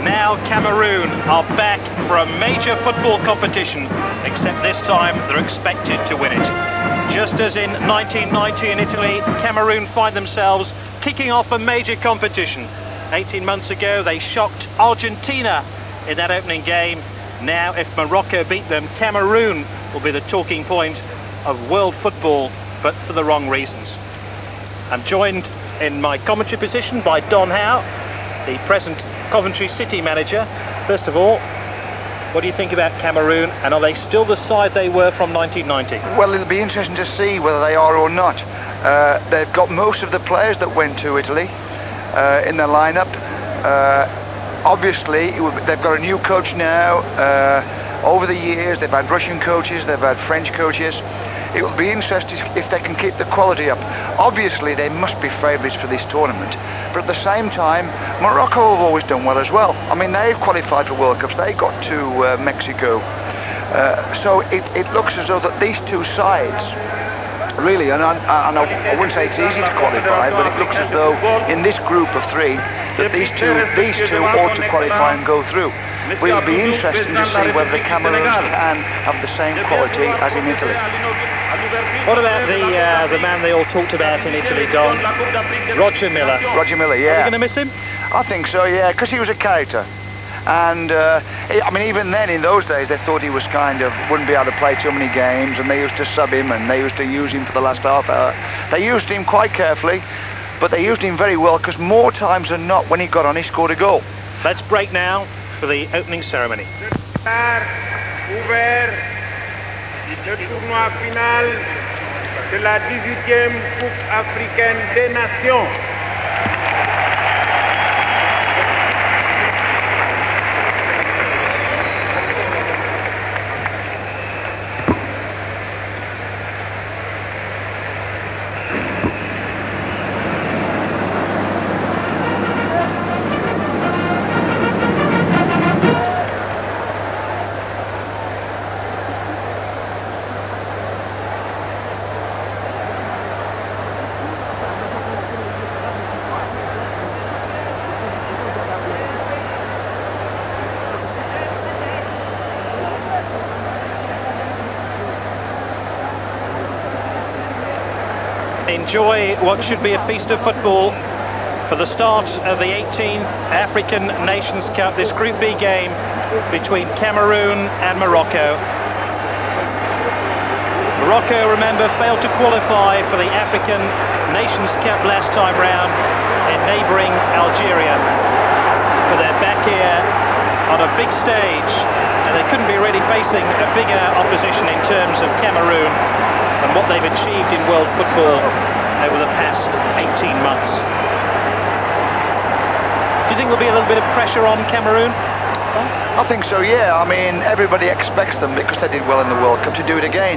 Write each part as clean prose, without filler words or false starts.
Now Cameroon are back for a major football competition, except this time they're expected to win it. Just as in 1990 in Italy, Cameroon find themselves kicking off a major competition. 18 months ago they shocked Argentina in that opening game. Now if Morocco beat them, Cameroon will be the talking point of world football, but for the wrong reasons. I'm joined in my commentary position by Don Howe, the present Coventry City manager. First of all, what do you think about Cameroon, and are they still the side they were from 1990? Well, it'll be interesting to see whether they are or not. They've got most of the players that went to Italy in their lineup. Obviously, they've got a new coach now. Over the years, they've had Russian coaches, they've had French coaches. It will be interesting if they can keep the quality up. Obviously, they must be favourites for this tournament. But at the same time, Morocco have always done well as well. I mean, they've qualified for World Cups. They got to Mexico. So it looks as though that these two sides, really, and I wouldn't say it's easy to qualify, but it looks as though in this group of three, that these two ought to qualify and go through. But it'll be interesting to see whether the Cameroons can have the same quality as in Italy. What about the man they all talked about in Italy, Don? Roger Miller. Roger Miller, yeah. Are you going to miss him? I think so, yeah, because he was a character. And, I mean, even then, in those days, they thought he was wouldn't be able to play too many games, and they used to sub him, and they used to use him for the last half hour. They used him quite carefully, but they used him very well, because more times than not, when he got on, he scored a goal. Let's break now for the opening ceremony. Le tournoi final de la 18e Coupe africaine des Nations. Enjoy what should be a feast of football for the start of the 18th African Nations Cup, this Group B game between Cameroon and Morocco. Morocco, remember, failed to qualify for the African Nations Cup last time round in neighbouring Algeria. But they're back here on a big stage, and they couldn't be really facing a bigger opposition in terms of Cameroon and what they've achieved in world football over the past 18 months. Do you think there'll be a little bit of pressure on Cameroon? I think so, yeah. I mean, everybody expects them, because they did well in the World Cup, to do it again.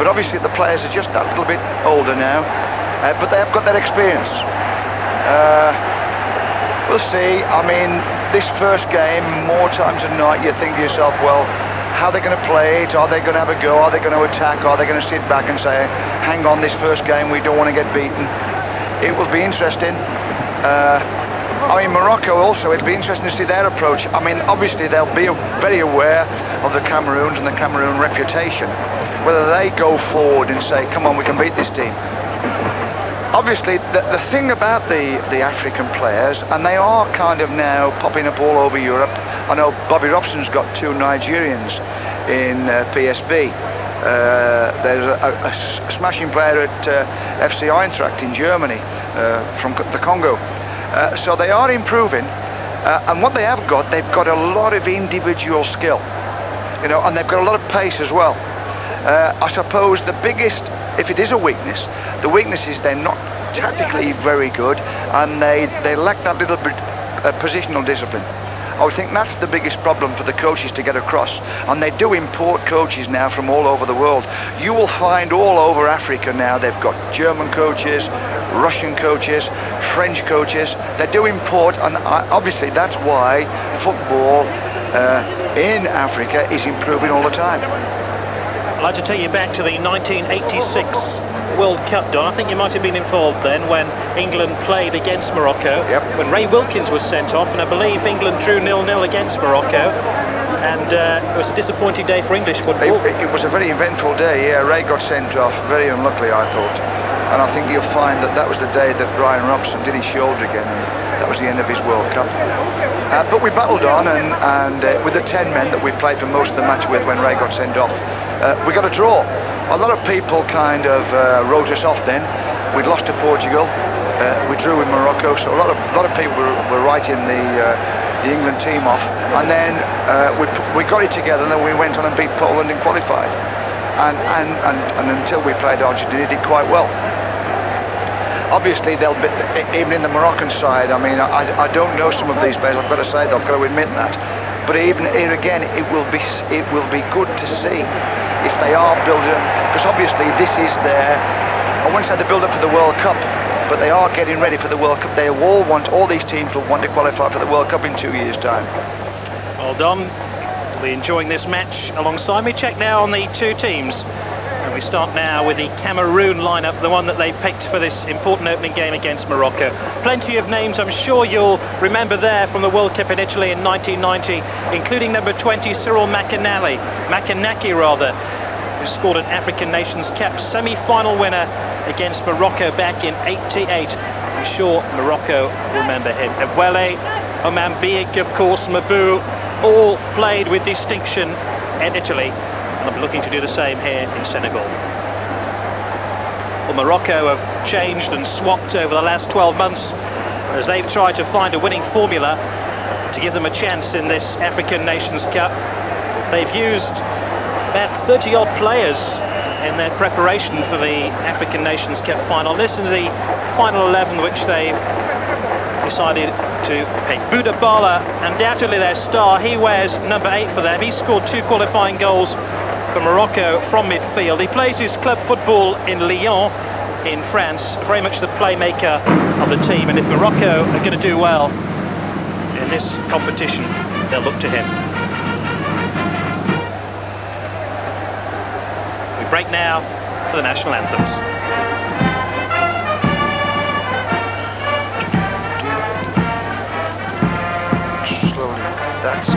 But obviously the players are just that little bit older now, but they have got that experience. We'll see. I mean, this first game, more times than not, you think to yourself, well, how are they going to play it? Are they going to have a go? Are they going to attack? Are they going to sit back and say, hang on, this first game, we don't want to get beaten? It will be interesting. I mean, Morocco also, it'll be interesting to see their approach. I mean, obviously they'll be very aware of the Cameroons and the Cameroon reputation. Whether they go forward and say, come on, we can beat this team. Obviously, the thing about the African players, and they are kind of now popping up all over Europe. I know Bobby Robson's got two Nigerians in PSV. There's a smashing player at FC Eintracht in Germany, from the Congo. So they are improving, and what they have got, they've got a lot of individual skill, you know, and they've got a lot of pace as well. I suppose the biggest, if it is a weakness, the weakness is they're not tactically very good, and they lack that little bit positional discipline. I would think that's the biggest problem for the coaches to get across, and they do import coaches now from all over the world. You will find all over Africa now they've got German coaches, Russian coaches, French coaches. They do import, and obviously that's why football in Africa is improving all the time. I'd like to take you back to the 1986 World Cup, Don. I think you might have been involved then when England played against Morocco. Yep. When Ray Wilkins was sent off, and I believe England drew 0-0 against Morocco. And it was a disappointing day for English football. It was a very eventful day, yeah. Ray got sent off, very unluckily, I thought. And I think you'll find that that was the day that Brian Robson did his shoulder again, and that was the end of his World Cup. But we battled on, and with the 10 men that we played for most of the match with when Ray got sent off, we got a draw. A lot of people kind of wrote us off then. We'd lost to Portugal, we drew with Morocco, so a lot of people were writing the England team off. And then we got it together, and then we went on and beat Poland and qualified. And until we played Argentina, did quite well. Obviously, they'll be, even in the Moroccan side, I mean, I don't know some of these players, I've got to say, I've got to admit that. But even here again, it will be good to see if they are building, because obviously this is their, I wouldn't say the build-up for the World Cup, but they are getting ready for the World Cup. They all these teams will want to qualify for the World Cup in 2 years' time. Well done. We'll be enjoying this match alongside me. Check now on the two teams. And we start now with the Cameroon lineup, the one that they picked for this important opening game against Morocco. Plenty of names I'm sure you'll remember there from the World Cup in Italy in 1990, including number 20, Cyril Makanaki, who scored an African Nations Cup semi-final winner against Morocco back in '88. I'm sure Morocco will remember him. Ebwele, Omambiek, of course, Mabu, all played with distinction in Italy. And I'm looking to do the same here in Senegal. Well, Morocco have changed and swapped over the last 12 months as they've tried to find a winning formula to give them a chance in this African Nations Cup. They've used about 30-odd players in their preparation for the African Nations Cup final. Listen to the final 11 which they've decided to pick. Bouda Bala, undoubtedly their star. He wears number 8 for them. He scored 2 qualifying goals for Morocco from midfield. He plays his club football in Lyon in France, very much the playmaker of the team, and if Morocco are going to do well in this competition, they'll look to him. We break now for the national anthems. Slowly, that's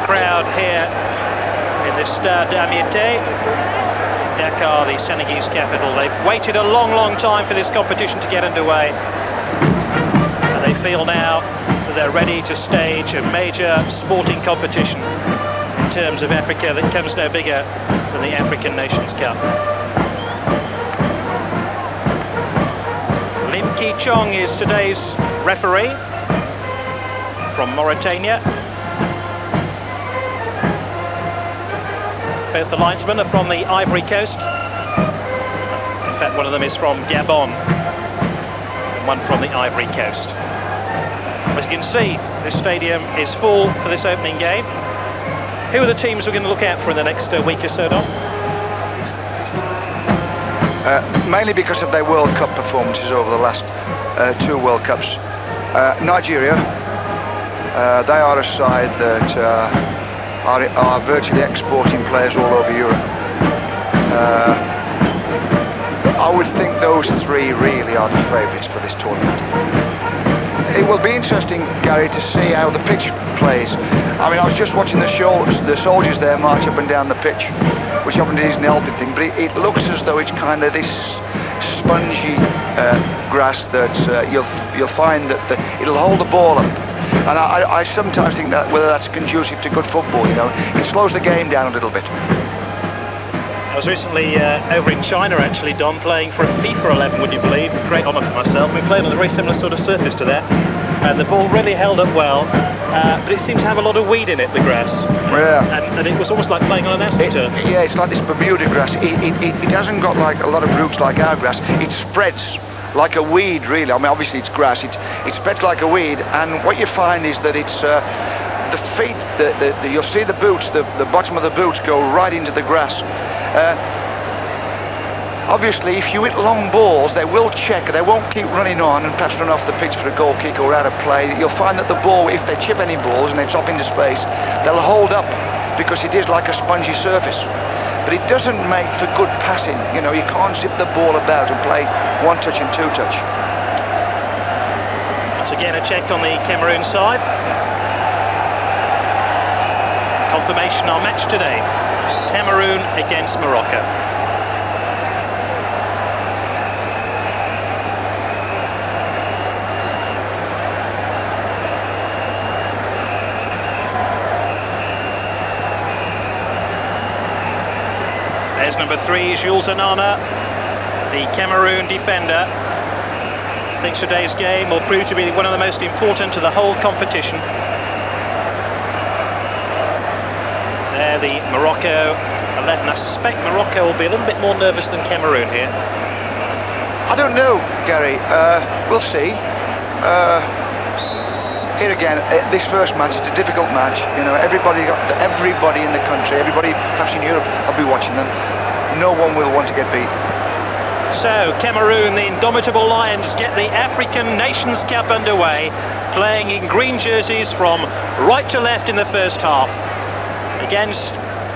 crowd here in the Stade d'Amitié, Dakar, the Senegalese capital. They've waited a long time for this competition to get underway, and they feel now that they're ready to stage a major sporting competition in terms of Africa that comes no bigger than the African Nations Cup. Lim Ki Chong is today's referee from Mauritania. Both the linesmen are from the Ivory Coast. In fact, one of them is from Gabon, and one from the Ivory Coast. As you can see, this stadium is full for this opening game. Who are the teams we're going to look out for in the next week or so, Don? Mainly because of their World Cup performances over the last 2 World Cups. Nigeria, they are a side that are virtually exporting players all over Europe. I would think those 3 really are the favourites for this tournament. It will be interesting, Gary, to see how the pitch plays. I mean, I was just watching the soldiers there march up and down the pitch, which often isn't a healthy thing, but it looks as though it's kind of this spongy grass that you'll find that it'll hold the ball up. And I sometimes think that whether that's conducive to good football, you know, it slows the game down a little bit. I was recently over in China, actually, Don, playing for a FIFA 11, would you believe? Great honour for myself. We played on a very similar sort of surface to that, and the ball really held up well, but it seemed to have a lot of weed in it, the grass. Yeah. And it was almost like playing on an astroturf. Yeah, it's like this Bermuda grass. It hasn't got like a lot of roots like our grass. It spreads like a weed, really. I mean, obviously it's grass. It spreads like a weed, and what you find is that it's the feet. You'll see the boots. The bottom of the boots go right into the grass. Obviously, if you hit long balls, they will check. They won't keep running on and perhaps run off the pitch for a goal kick or out of play. You'll find that the ball, if they chip any balls and they drop into space, they'll hold up because it is like a spongy surface. But it doesn't make for good passing. You know, you can't zip the ball about and play 1 touch and 2 touch. Once again, a check on the Cameroon side. Confirmation our match today. Cameroon against Morocco. There's number 3, Jules Anana, the Cameroon defender. I think today's game will prove to be one of the most important to the whole competition. There, the Morocco 11. I suspect Morocco will be a little bit more nervous than Cameroon here. I don't know, Gary. We'll see. Here again, this first match is a difficult match. You know, everybody in the country, everybody perhaps in Europe, I'll be watching them. No one will want to get beat. So, Cameroon, the indomitable Lions, get the African Nations Cup underway, playing in green jerseys from right to left in the first half, against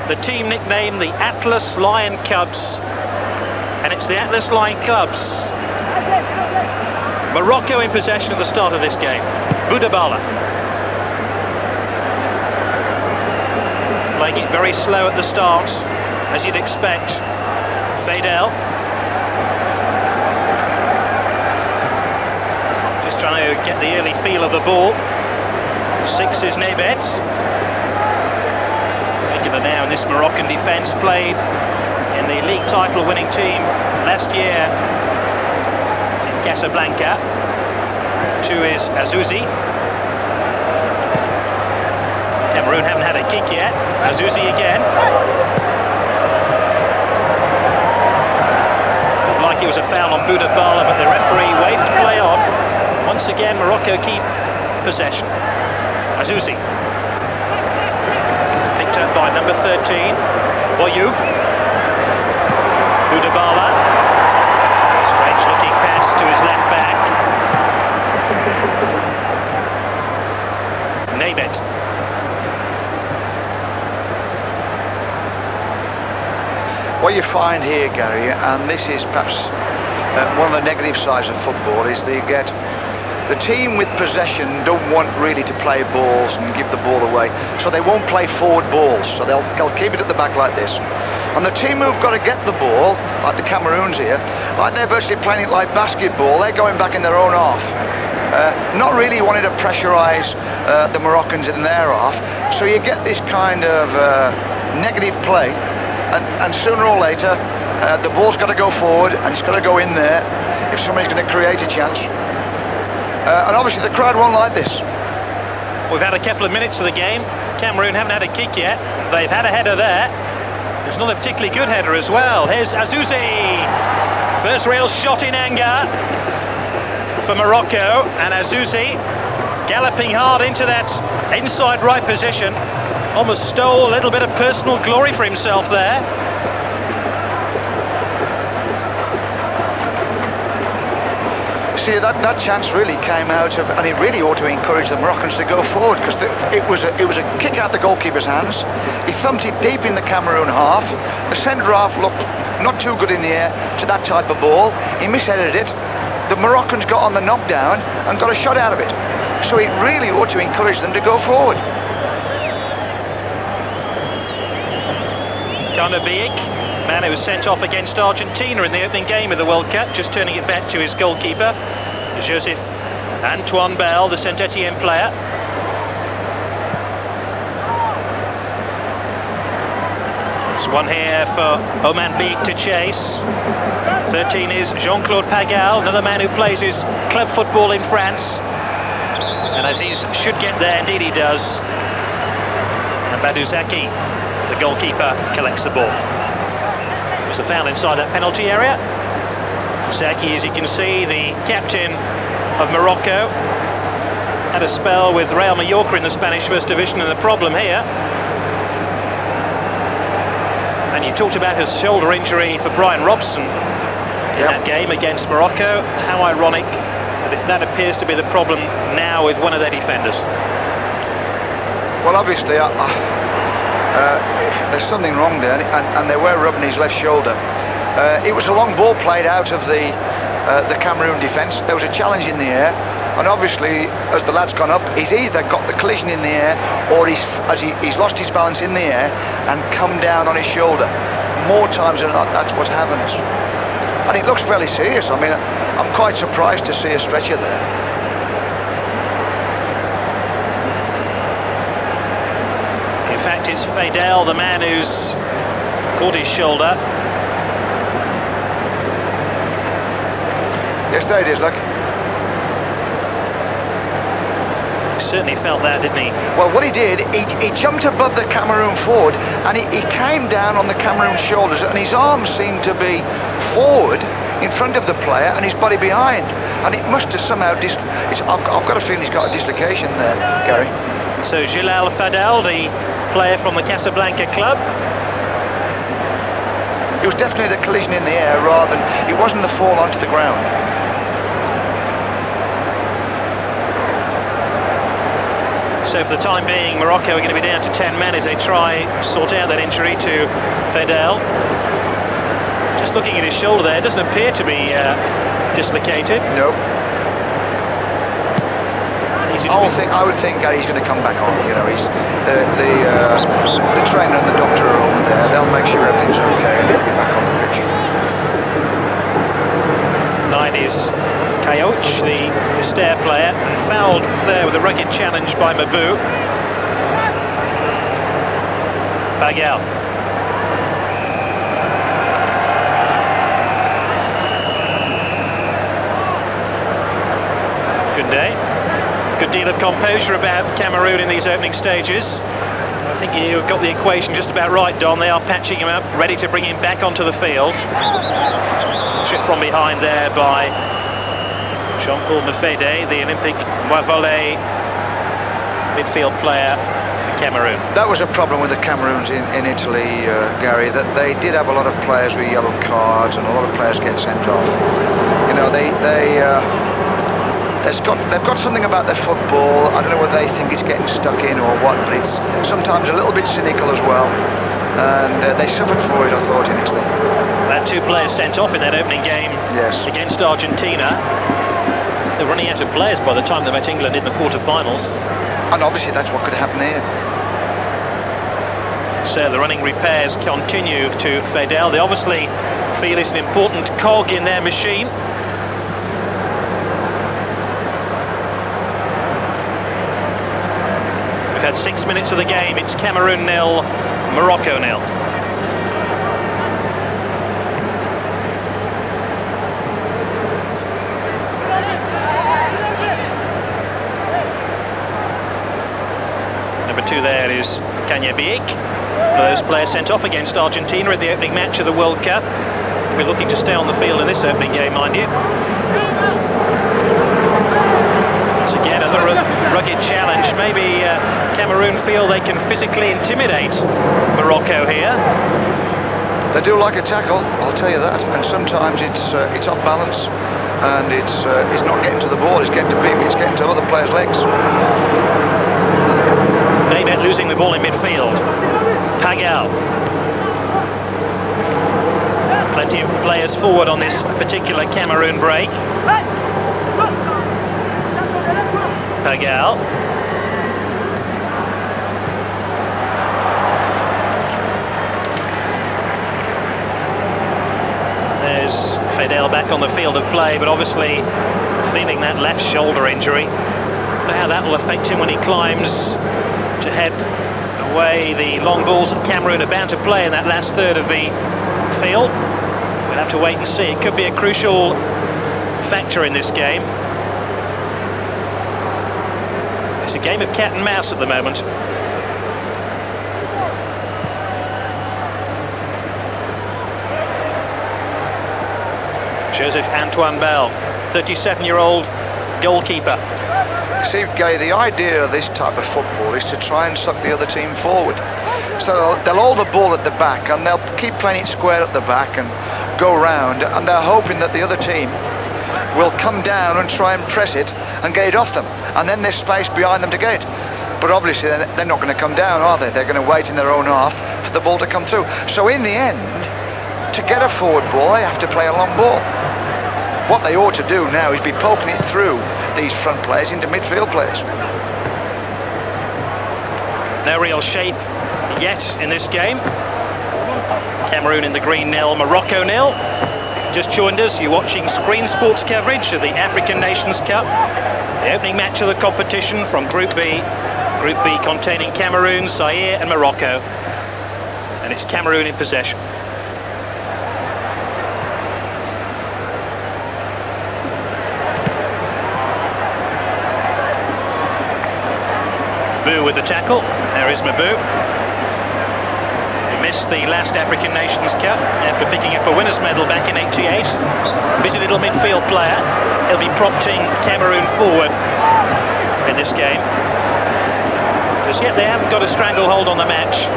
the team nicknamed the Atlas Lion Cubs. And it's the Atlas Lion Cubs. Morocco in possession at the start of this game. Boudabala. Playing it very slow at the start, as you'd expect. Fadel. Just trying to get the early feel of the ball. 6 is Nebet. Regular now in this Moroccan defence, played in the league title winning team last year in Casablanca. 2 is Azouzi. Cameroon haven't had a kick yet. Azouzi again. Looked like it was a foul on Boudabala, but the referee waved to play on. Once again, Morocco keep possession. Azouzi. Picked up by number 13, Boyou. Boudabala. Strange looking pass to his left back. Nebet. What you find here, Gary, and this is perhaps one of the negative sides of football, is that you get the team with possession don't want really to play balls and give the ball away, so they won't play forward balls, so they'll keep it at the back like this. And the team who've got to get the ball, like the Cameroons here, like they're virtually playing it like basketball, they're going back in their own half. Not really wanting to pressurise the Moroccans in their half, so you get this kind of negative play, and sooner or later the ball's got to go forward and it's got to go in there if somebody's going to create a chance. And obviously the crowd won't like this. We've had a couple of minutes of the game. Cameroon haven't had a kick yet. They've had a header there. It's not a particularly good header as well. Here's Azouzi. First real shot in anger for Morocco, and Azouzi galloping hard into that inside right position. Almost stole a little bit of personal glory for himself there. See, that chance really came out of, and it really ought to encourage the Moroccans to go forward, because it was a kick out the goalkeeper's hands. He thumped it deep in the Cameroon half. The centre half looked not too good in the air to that type of ball. He misheaded it. The Moroccans got on the knockdown and got a shot out of it. So it really ought to encourage them to go forward. Cameroon, man who was sent off against Argentina in the opening game of the World Cup, just turning it back to his goalkeeper, Joseph Antoine Bell, the Saint-Etienne player. There's one here for Oman Beek to chase. 13 is Jean-Claude Pagal, another man who plays his club football in France. And Aziz should get there, indeed he does. And Badou Zaki, the goalkeeper, collects the ball. There's a foul inside that penalty area. Zaki, as you can see, the captain of Morocco, had a spell with Real Mallorca in the Spanish First Division, and the problem here. And you talked about his shoulder injury for Brian Robson in that game against Morocco. How ironic that appears to be the problem now with one of their defenders. Well, obviously, there's something wrong there, and they were rubbing his left shoulder. It was a long ball played out of the Cameroon defence. There was a challenge in the air, and obviously, as the lad's gone up, he's either got the collision in the air, or he's lost his balance in the air and come down on his shoulder. More times than not, that's what's happened. And it looks fairly serious. I mean, I'm quite surprised to see a stretcher there. In fact, it's Fadel, the man who's caught his shoulder. Yes, there it is, look. He certainly felt that, didn't he? Well, what he did, he jumped above the Cameroon forward, and he came down on the Cameroon shoulders, and his arms seemed to be forward in front of the player and his body behind. And it must have somehow, I've got a feeling he's got a dislocation there, Gary. So Gilal Fadel, the player from the Casablanca club. It was definitely the collision in the air rather than, it wasn't the fall onto the ground. So for the time being, Morocco are going to be down to 10 men as they try sort out that injury to Fadel. Just looking at his shoulder there, it doesn't appear to be dislocated. No. I would think Gary's going to come back on. You know, he's the trainer and the doctor are over there. They'll make sure everything's okay and he'll be back on the pitch. 9 is Kayoch, the stair player, and fouled there with a rugged challenge by Mabou. Pagal. Good day. Good deal of composure about Cameroon in these opening stages. I think you've got the equation just about right, Don. They are patching him up, ready to bring him back onto the field. Tripped from behind there by Jean-Paul Mefede, the Olympic volley midfield player for Cameroon. That was a problem with the Cameroons in Italy, Gary, that they did have a lot of players with yellow cards and a lot of players get sent off. You know, they've got something about their football. I don't know whether they think it's getting stuck in or what, but it's sometimes a little bit cynical as well. And they suffered for it, I thought, in Italy. That 2 players sent off in that opening game against Argentina. They're running out of players by the time they met England in the quarter-finals. And obviously that's what could happen here. So the running repairs continue to Fadel. They obviously feel it's an important cog in their machine. We've had 6 minutes of the game. It's Cameroon 0, Morocco 0. Number 2 there is Cameroon. Those players sent off against Argentina at the opening match of the World Cup. We're looking to stay on the field in this opening game, mind you. Once again, another rugged challenge. Maybe Cameroon feel they can physically intimidate Morocco here. They do like a tackle, I'll tell you that. And sometimes it's off balance, and it's not getting to the ball. It's getting to people. It's getting to other players' legs. Maybe losing the ball in midfield. Pagal. Plenty of players forward on this particular Cameroon break. Pagal. There's Fidel back on the field of play, but obviously feeling that left shoulder injury. I don't know how that will affect him when he climbs to head away the long balls that Cameroon are bound to play in that last third of the field. We'll have to wait and see. It could be a crucial factor in this game. It's a game of cat and mouse at the moment. Joseph Antoine Bell, 37-year-old goalkeeper. See, Gay, the idea of this type of football is to try and suck the other team forward. So they'll hold the ball at the back, and they'll keep playing it square at the back and go round, and they're hoping that the other team will come down and try and press it and get it off them, and then there's space behind them to get it. But obviously they're not going to come down, are they? They're going to wait in their own half for the ball to come through. So in the end, to get a forward ball, they have to play a long ball. What they ought to do now is be poking it through these front players into midfield players. No real shape yet in this game. Cameroon in the green 0, Morocco 0. Just joined us, you're watching Screen Sports coverage of the African Nations Cup, the opening match of the competition from Group B. Group B containing Cameroon, Zaire and Morocco. And it's Cameroon in possession. Mabou with the tackle. There is Mabou. He missed the last African Nations Cup after picking up a winner's medal back in '88. Busy little midfield player. He'll be prompting Cameroon forward in this game. As yet they haven't got a stranglehold on the match.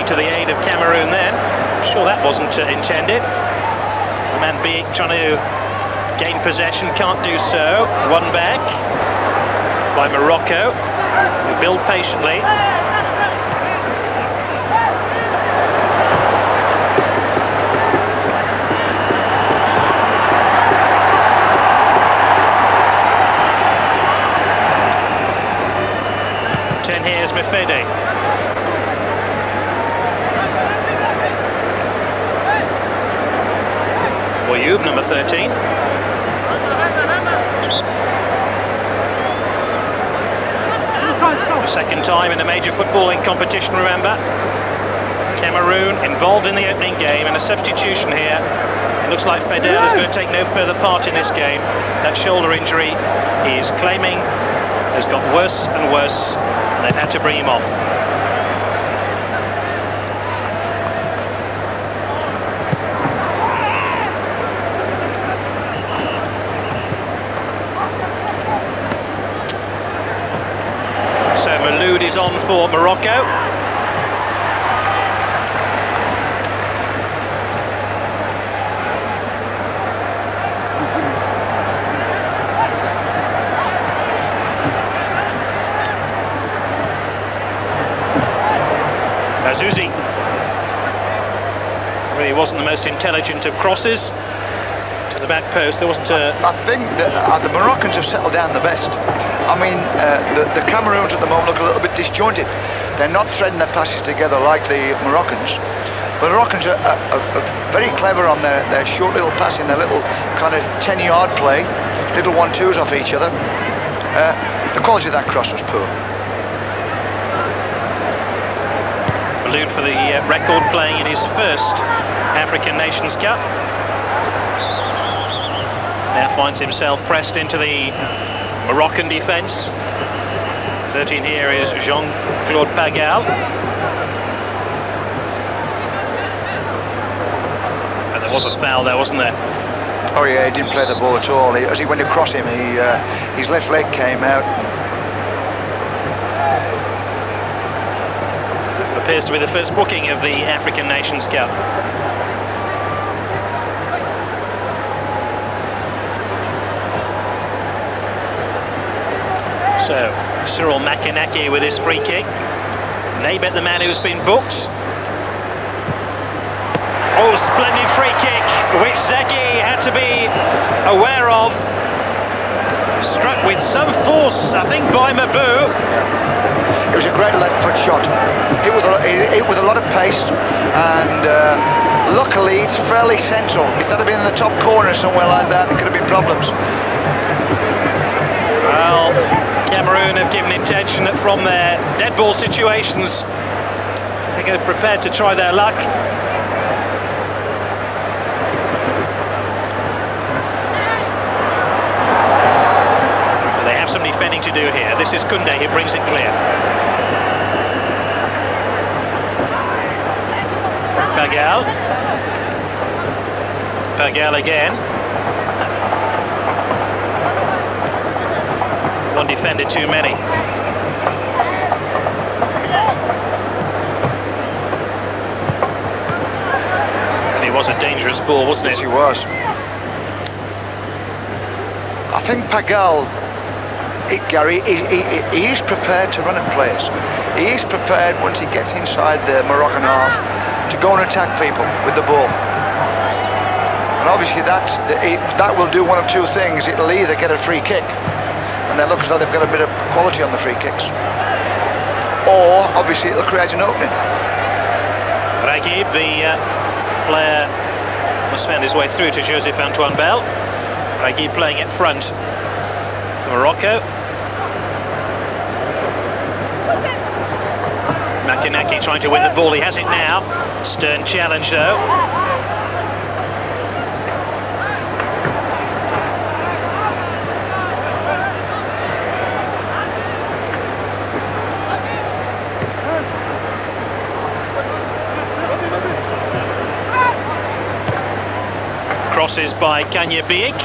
To the aid of Cameroon then. I'm sure that wasn't intended. The man Biek trying to gain possession, can't do so. One back by Morocco, who build patiently. Here's Mifede. Boyoub, number 13. The second time in a major footballing competition, remember. Cameroon involved in the opening game, and a substitution here. It looks like Fidel is going to take no further part in this game. That shoulder injury he is claiming has got worse and worse, and they've had to bring him off. Is on for Morocco. Azouzi really wasn't the most intelligent of crosses to the back post. There wasn't a... I think that the Moroccans have settled down the best. I mean, the Cameroons at the moment look a little bit disjointed. They're not threading their passes together like the Moroccans. The Moroccans are very clever on their short little passing, their little kind of 10-yard play, little 1-2s off each other. The quality of that cross was poor. Balloon for the record, playing in his first African Nations Cup. Now finds himself pressed into the Moroccan defence. 13 here is Jean-Claude Pagal. And there was a foul there, wasn't there? Oh yeah, he didn't play the ball at all. As he went across him, his left leg came out. Appears to be the first booking of the African Nations Cup. So, Cyril Makanaki with his free kick. Naibet, the man who's been booked. Oh, splendid free kick, which Zeki had to be aware of. Struck with some force, I think, by Mabou. It was a great left foot shot. It with a lot of pace, and luckily it's fairly central. If that had been in the top corner somewhere like that, there could have been problems. Well, Cameroon have given intention that from their dead ball situations, they go prepared to try their luck. They have some defending to do here. This is Koundé who brings it clear. Pagal. Pagal again. One defender too many. And it was a dangerous ball, wasn't it? Yes, he was. I think Pagal, Gary, he is prepared to run at players. He is prepared, once he gets inside the Moroccan half, to go and attack people with the ball. And obviously that will do one of two things. It'll either get a free kick, and they look as though they've got a bit of quality on the free kicks, or obviously it'll create an opening. Ragib, the player, must find his way through to Joseph Antoine Bell. Ragib playing it front. Morocco. Makanaki trying to win the ball, he has it now. Stern challenge though. Crosses by Kanya Biik.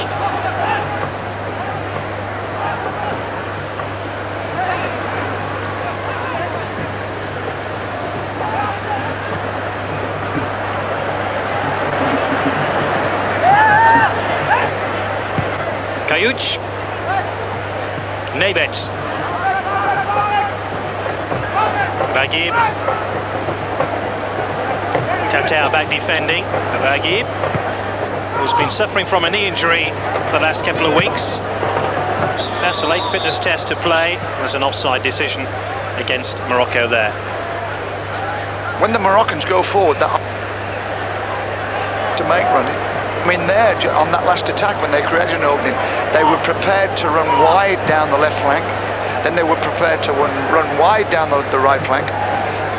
Kayuch. Naibet. Ragib. Tatao back defending. Ragib, who's been suffering from a knee injury for the last couple of weeks. That's a late fitness test to play. There's an offside decision against Morocco there. When the Moroccans go forward, to make running, I mean, there on that last attack when they created an opening, they were prepared to run wide down the left flank, then they were prepared to run wide down the right flank,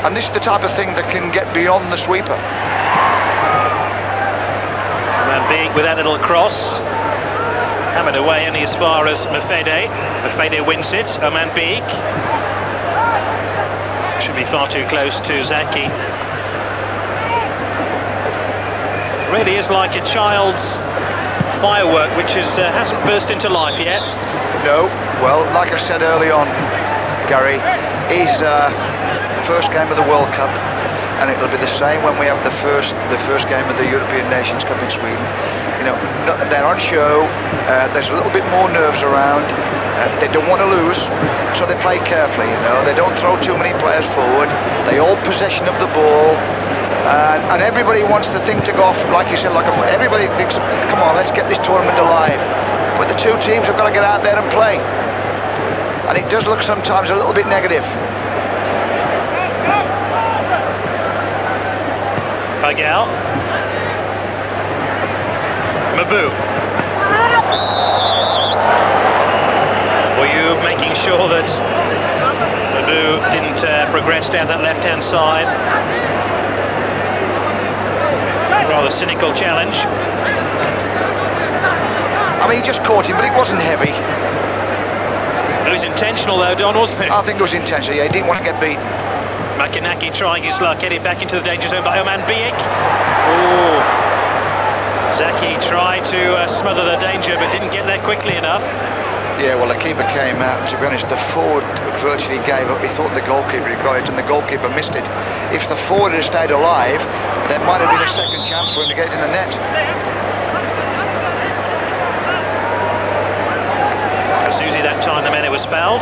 and this is the type of thing that can get beyond the sweeper. Van Beek with that little cross, hammered away only as far as Mafede. Mafede wins it. Van Beek should be far too close to Zaki. Really is like a child's firework, which hasn't burst into life yet. No, well, like I said early on, Gary, he's first game of the World Cup, and it'll be the same when we have the first game of the European Nations Cup in Sweden. You know, they're on show. There's a little bit more nerves around. They don't want to lose, so they play carefully. You know, they don't throw too many players forward. They hold possession of the ball. And everybody wants the thing to go off, like you said, everybody thinks, come on, let's get this tournament alive. But the two teams have got to get out there and play. And it does look sometimes a little bit negative. Pagal. Mabou. Were you making sure that Mabou didn't progress down that left-hand side? Rather cynical challenge. I mean, he just caught him, but it wasn't heavy. It was intentional though, Don, wasn't it? I think it was intentional, yeah, he didn't want to get beaten. Makanaki trying his luck, headed back into the danger zone by Oman Biek. Oh, Zaki tried to smother the danger, but didn't get there quickly enough. Yeah, well, the keeper came out, and to be honest, the forward virtually gave up. He thought the goalkeeper had got it, and the goalkeeper missed it. If the forward had stayed alive, there might have been a second chance for him to get in the net. Susie, that time the man was fouled.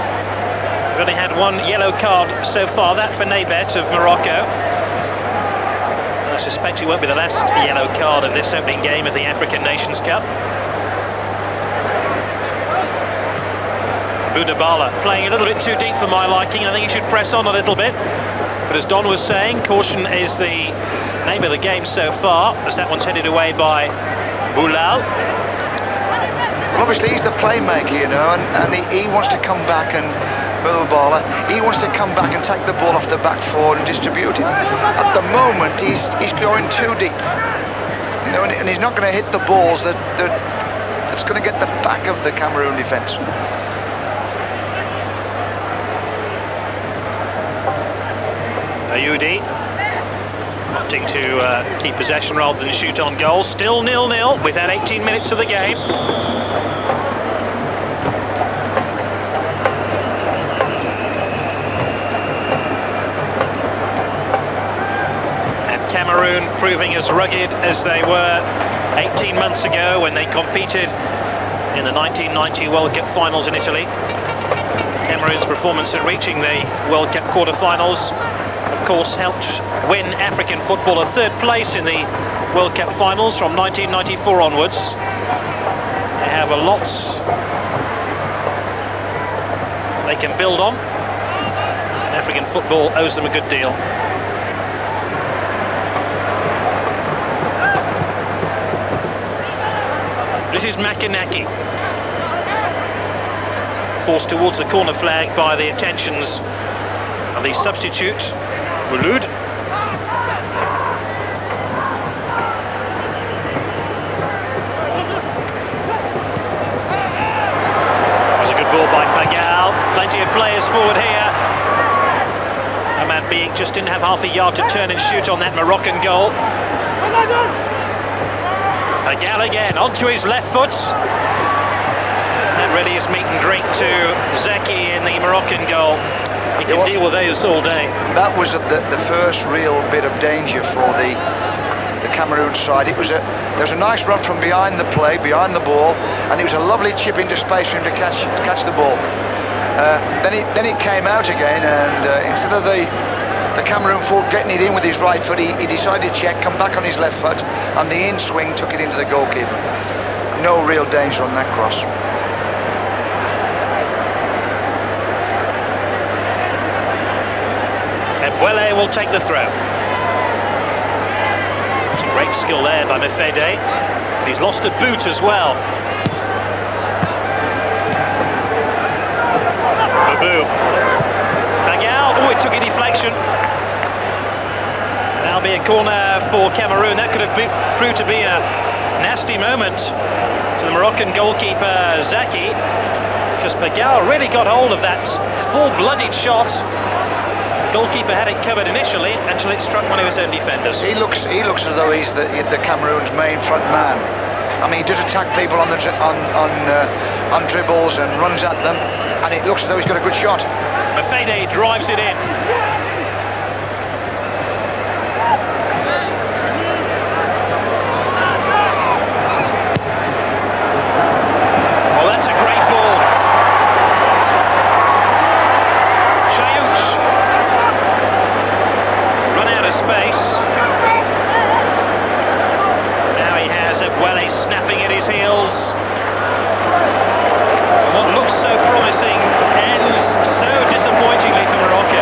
We've only had one yellow card so far, that for Nebet of Morocco. I suspect it won't be the last yellow card of this opening game of the African Nations Cup. Boudabala playing a little bit too deep for my liking. I think he should press on a little bit. But as Don was saying, caution is the name of the game so far, as that one's headed away by Boulal. Well, obviously he's the playmaker, you know, and he wants to come back and Boulal, he wants to come back and take the ball off the back four and distribute it. At the moment, he's going too deep, you know, and he's not going to hit the balls that's going to get the back of the Cameroon defence. Ayoudi opting to keep possession rather than shoot on goal. Still 0-0 within 18 minutes of the game. And Cameroon proving as rugged as they were 18 months ago when they competed in the 1990 World Cup finals in Italy. Cameroon's performance at reaching the World Cup quarter-finals of course helped win African football a third place in the World Cup finals from 1994 onwards. They have a lot they can build on. African football owes them a good deal. This is Makanaki, forced towards the corner flag by the attentions of the substitute, Mouloud. Was a good ball by Pagal. Plenty of players forward here. Oman Biek just didn't have half a yard to turn and shoot on that Moroccan goal. Pagal again, onto his left foot. That really is meat and drink to Zaki in the Moroccan goal. He can deal with those all day. That was the first real bit of danger for the Cameroon side. There was a nice run from behind the play, behind the ball, and it was a lovely chip into space for him to catch the ball. Then it came out again, and instead of the Cameroon forward getting it in with his right foot, he decided to check, come back on his left foot, and the in swing took it into the goalkeeper. No real danger on that cross. Wele will take the throw. It's a great skill there by Mefede. He's lost a boot as well. Babu. Pagal. Oh, it took a deflection. That'll be a corner for Cameroon. That could have proved to be a nasty moment to the Moroccan goalkeeper Zaki, because Pagal really got hold of that full-blooded shot. Goalkeeper had it covered initially until it struck one of his own defenders. He looks as though he's the Cameroon's main front man. I mean, he does attack people on dribbles and runs at them, and it looks as though he's got a good shot. Mefede drives it in. Oh, that's a great ball. Space. Now he has Wele snapping at his heels. What looks so promising ends so disappointingly for Morocco.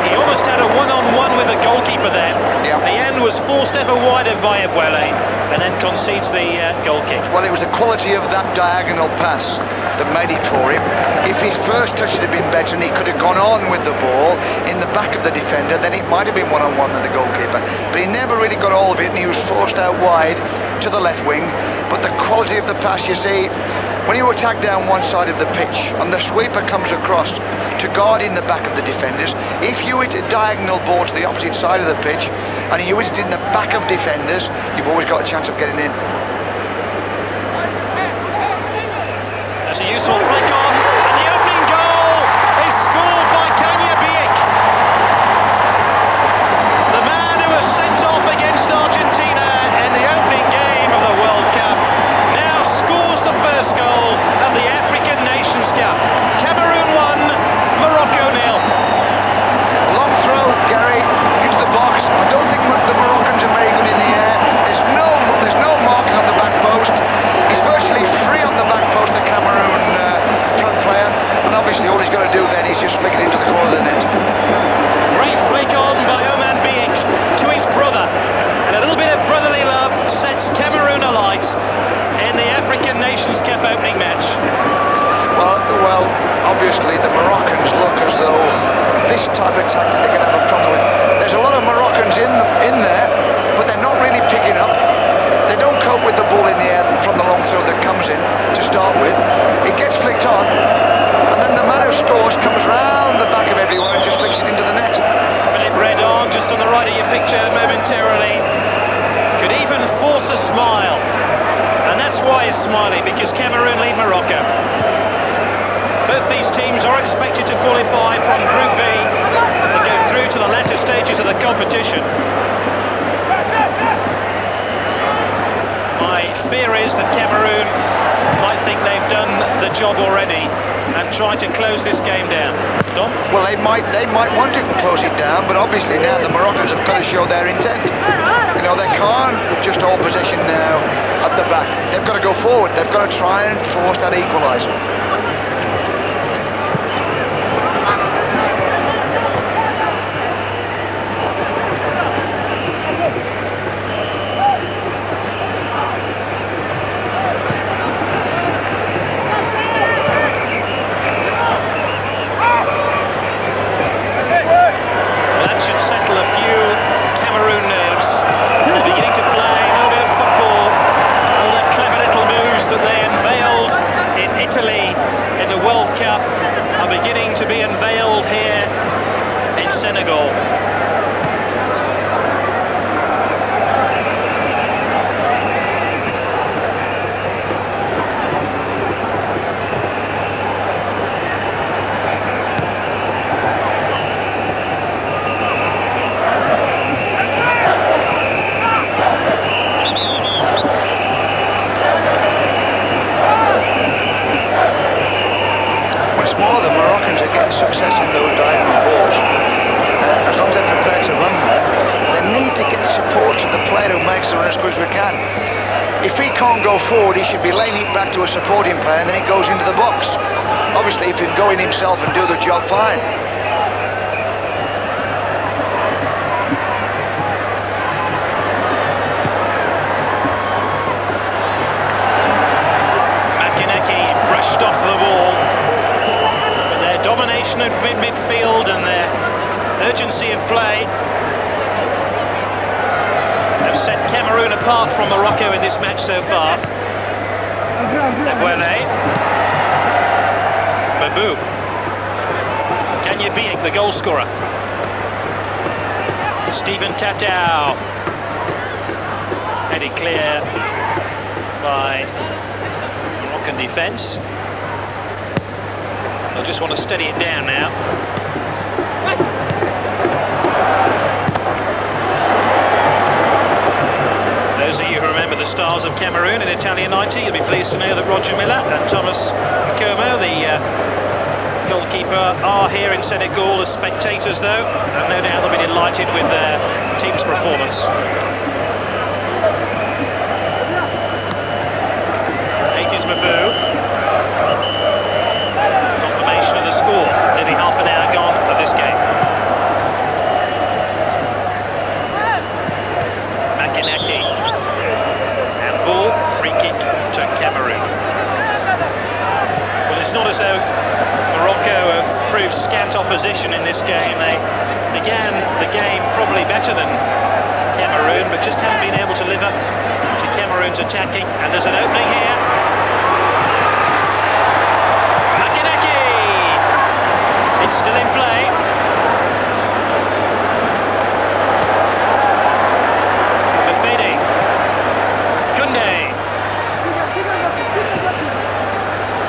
He almost had a one-on-one with the goalkeeper then. Yeah. The end was forced ever wider by Wele and then concedes the goal kick. Well, it was the quality of that diagonal pass that made it for him. If his first touch had been better and he could have gone on with the ball in the back of the defender, then it might have been one-on-one with the goalkeeper. But he never really got all of it, and he was forced out wide to the left wing, but the quality of the pass, you see, when you attack down one side of the pitch and the sweeper comes across to guard in the back of the defenders, if you hit a diagonal ball to the opposite side of the pitch and you hit it in the back of defenders, you've always got a chance of getting in. That's a useful flick on, and the opening goal is scored by Cameroon. The man who was sent off against Argentina in the opening game of the World Cup now scores the first goal of the African Nations Cup. Cameroon 1, Morocco 0. Long throw, Gary, into the box. I don't think the Moroccans are very good in the air. There's no marking on the back post. He's virtually free on the back post, the Cameroon front player, and obviously all he's got to do then is just flick it into the corner of the net. Great flick on by Oman Biek to his brother, and a little bit of brotherly love sets Cameroon alight in the African Nations Cup opening match. Well, obviously the Moroccans look as though this type of tactic they're going to have a problem with. There's a lot of Moroccans in there, but they're not really picking up. They don't cope with the ball in the air from the long throw that comes in to start with. It gets flicked on, and then the man who scores comes round the back of everyone and just flicks it into the net. Philip Redon, just on the right of your picture momentarily, could even force a smile. And that's why he's smiling, because Cameroon lead Morocco. Both these teams are expected to qualify from Group B and go through to the latter stages of the competition. My fear is that Cameroon might think they've done the job already and try to close this game down. Dom? Well, they might want to close it down, but obviously now the Moroccans have got to show their intent. You know, they can't just hold possession now at the back. They've got to go forward. They've got to try and force that equaliser. If he can't go forward, he should be laying it back to a supporting player, and then he goes into the box. Obviously, if he can go in himself and do the job, fine. Brushed off the ball, but their domination of midfield and their urgency of play have set Cameroon apart from Morocco in this match so far. Ebouele, Babou, Cameroon, the goal scorer, Stephen Tatau, headed clear by Moroccan defence. They'll just want to steady it down now. Those of you who remember the stars of Cameroon in Italia 90, you'll be pleased to know that Roger Milla and Thomas Como, the goalkeeper, are here in Senegal as spectators though, and no doubt they'll be delighted with their team's performance. Babou. Confirmation of the score. Nearly half an hour gone of this game. Makinaki. And ball, free kick to Cameroon. Well, it's not as though Morocco have proved scant opposition in this game. They began the game probably better than Cameroon, but just haven't been able to live up to Cameroon Cameroon's attacking, and there's an opening here. It's still in play. Mafedi. Kunde.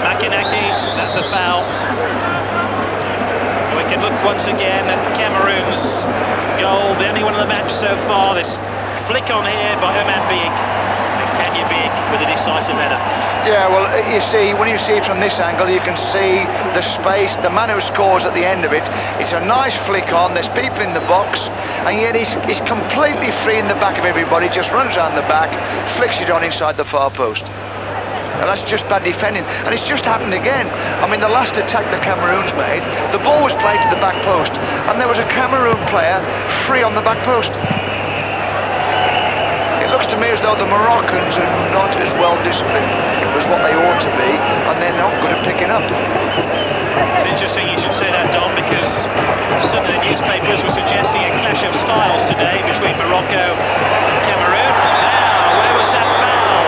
Makinaki, that's a foul. We can look once again at Cameroon's goal, the only one of the match so far. This flick on here by Oman Biik. And Kenya Biik with a decisive header. Yeah, well, you see, when you see it from this angle, you can see the space, the man who scores at the end of it. It's a nice flick on, there's people in the box, and yet he's completely free in the back of everybody, just runs around the back, flicks it on inside the far post. Now that's just bad defending, and it's just happened again. I mean, the last attack the Cameroons made, the ball was played to the back post, and there was a Cameroon player free on the back post. It looks to me as though the Moroccans are not as well disciplined as what they ought to be, and they're not good at picking up. It's interesting you should say that, Don, because some of the newspapers were suggesting a clash of styles today between Morocco and Cameroon. Now, where was that foul?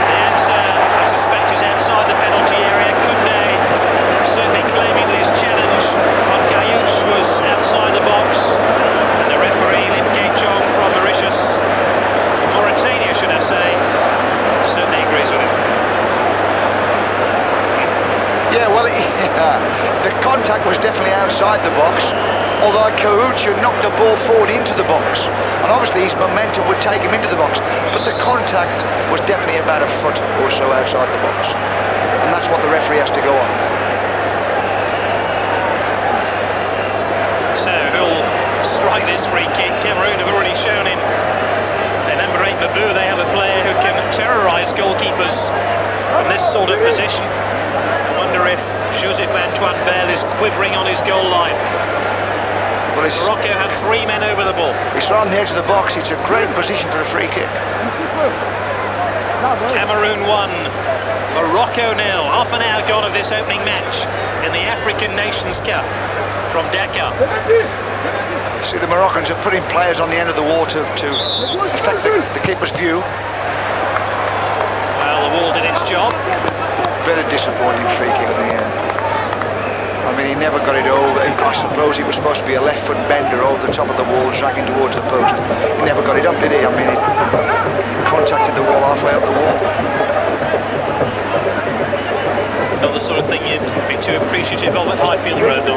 The answer, I suspect, is outside the penalty area. Kunde certainly claiming that his challenge on Kayouch was outside the box, and the referee, Lim Gaechong from Mauritius, Mauritania, should I say, certainly agrees with him. Yeah, well, the contact was definitely outside the box, although Kayouch knocked the ball forward into the box, and obviously his momentum would take him into the box, but the contact was definitely about a foot or so outside the box, and that's what the referee has to go on. So, who'll strike this free kick? Cameroon have already shown in their number 8 Babu they have a player who can terrorise goalkeepers from this sort of position. I wonder if Joseph-Antoine Bell is quivering on his goal line. Well, Morocco have 3 men over the ball. It's on the edge of the box. It's a great position for a free kick. Cameroon 1, Morocco 0. Half an hour gone of this opening match in the African Nations Cup from Dakar. See, the Moroccans are putting players on the end of the wall to affect the keeper's view. Well, the wall did its job. Very disappointing free kick in the end. I mean, he never got it over. I suppose it was supposed to be a left foot bender over the top of the wall, dragging towards the post. He never got it up, did he? I mean, it contacted the wall halfway up the wall. Not the sort of thing you'd be too appreciative of at Highfield Road, no?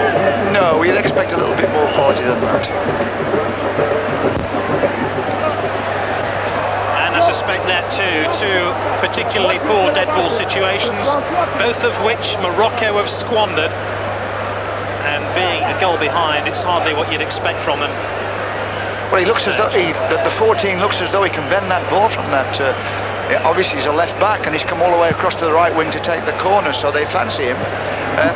No, you'd expect a little bit more quality than that. I suspect that too. 2 particularly poor dead ball situations, both of which Morocco have squandered. And being a goal behind, it's hardly what you'd expect from them. Well, he looks as though the 14 looks as though he can bend that ball from that. Obviously, he's a left back, and he's come all the way across to the right wing to take the corner, so they fancy him.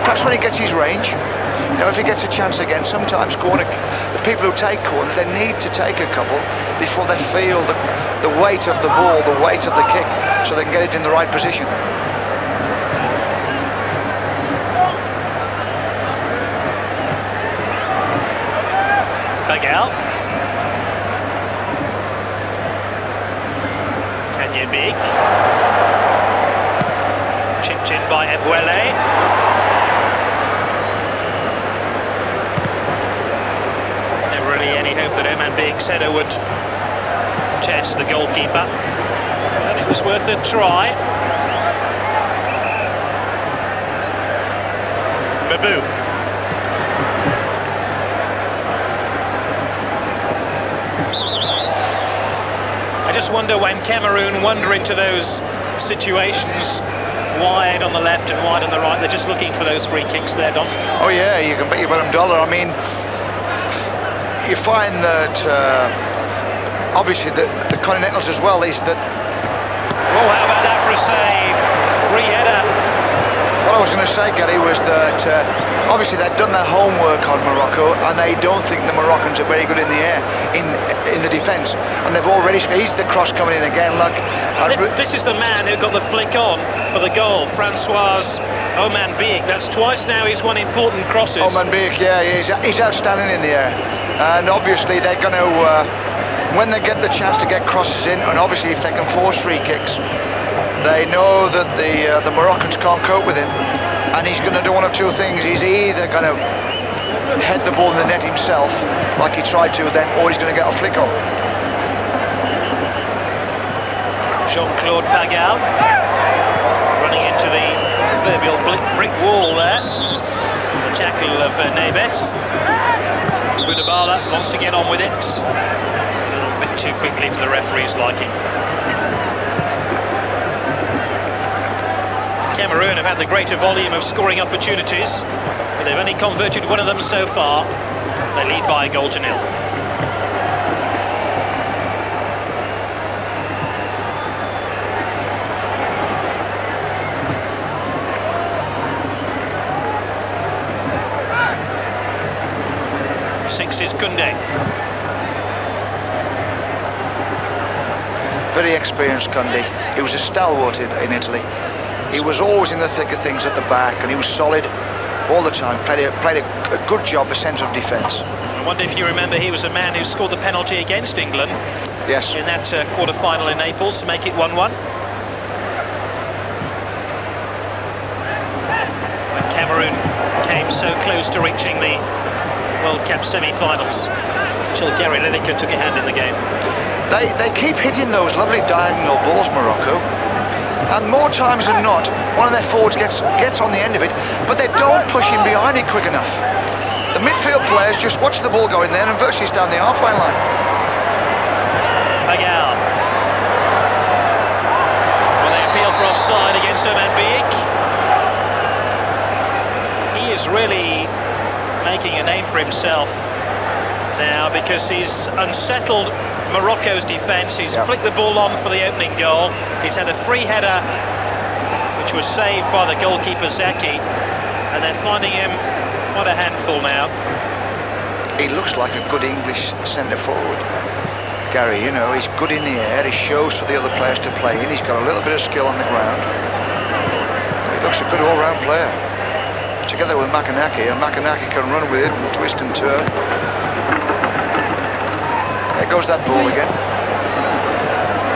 Perhaps when he gets his range, you know, if he gets a chance again, sometimes the people who take corners, they need to take a couple before they feel the weight of the ball, the weight of the kick, so they can get it in the right position. Bagal. Kenya Biik. Chipped in by Ebwele. Never really any hope that Oman Biik's header would test the goalkeeper, but it was worth a try. Babu. I just wonder when Cameroon wander into those situations, wide on the left and wide on the right, they're just looking for those free kicks there, Don. Oh yeah, you can bet your bottom dollar. I mean, you find that obviously the Continentals as well is that... Oh, how about that for a save? Free header. What I was going to say, Gary, was that obviously they've done their homework on Morocco, and they don't think the Moroccans are very good in the air, in the defence, and they've already squeezed the cross coming in again. Look, this is the man who got the flick on for the goal, Francois Oman Biik. That's twice now he's won important crosses. Oman Biik, yeah, he's outstanding in the air, and obviously they're going to when they get the chance to get crosses in, and obviously if they can force free kicks, they know that the Moroccans can't cope with him, and he's going to do one of two things. He's either going to head the ball in the net himself, like he tried to then, or he's going to get a flick on. Jean-Claude Pagal running into the proverbial brick wall there. The tackle of Nebet. Budabala wants to get on with it. A little bit too quickly for the referee's liking. Cameroon have had the greater volume of scoring opportunities, but they've only converted one of them so far. They lead by a goal to nil. Is Koundé. Very experienced Koundé. He was a stalwart in Italy. He was always in the thick of things at the back, and he was solid all the time. Played a good job as centre of defence. I wonder if you remember, he was a man who scored the penalty against England. Yes. In that quarter-final in Naples to make it 1-1. When Cameroon came so close to reaching the World Cup semi-finals, until Gary Lineker took a hand in the game. They keep hitting those lovely diagonal balls, Morocco, and more times than not, one of their forwards gets on the end of it, but they don't push him behind it quick enough. The midfield players just watch the ball go in there and virtually stand the halfway line. Pagal. Well, they appeal for offside against Oman Biik. He is really making a name for himself now, because he's unsettled Morocco's defence. He's flicked the ball on for the opening goal. He's had a free header which was saved by the goalkeeper Zaki, and they're finding him quite a handful now. He looks like a good English centre forward, Gary. You know, he's good in the air, he shows for the other players to play in, he's got a little bit of skill on the ground. He looks a good all-round player, together with Makanaki, and Makanaki can run with it and twist and turn. There goes that ball again.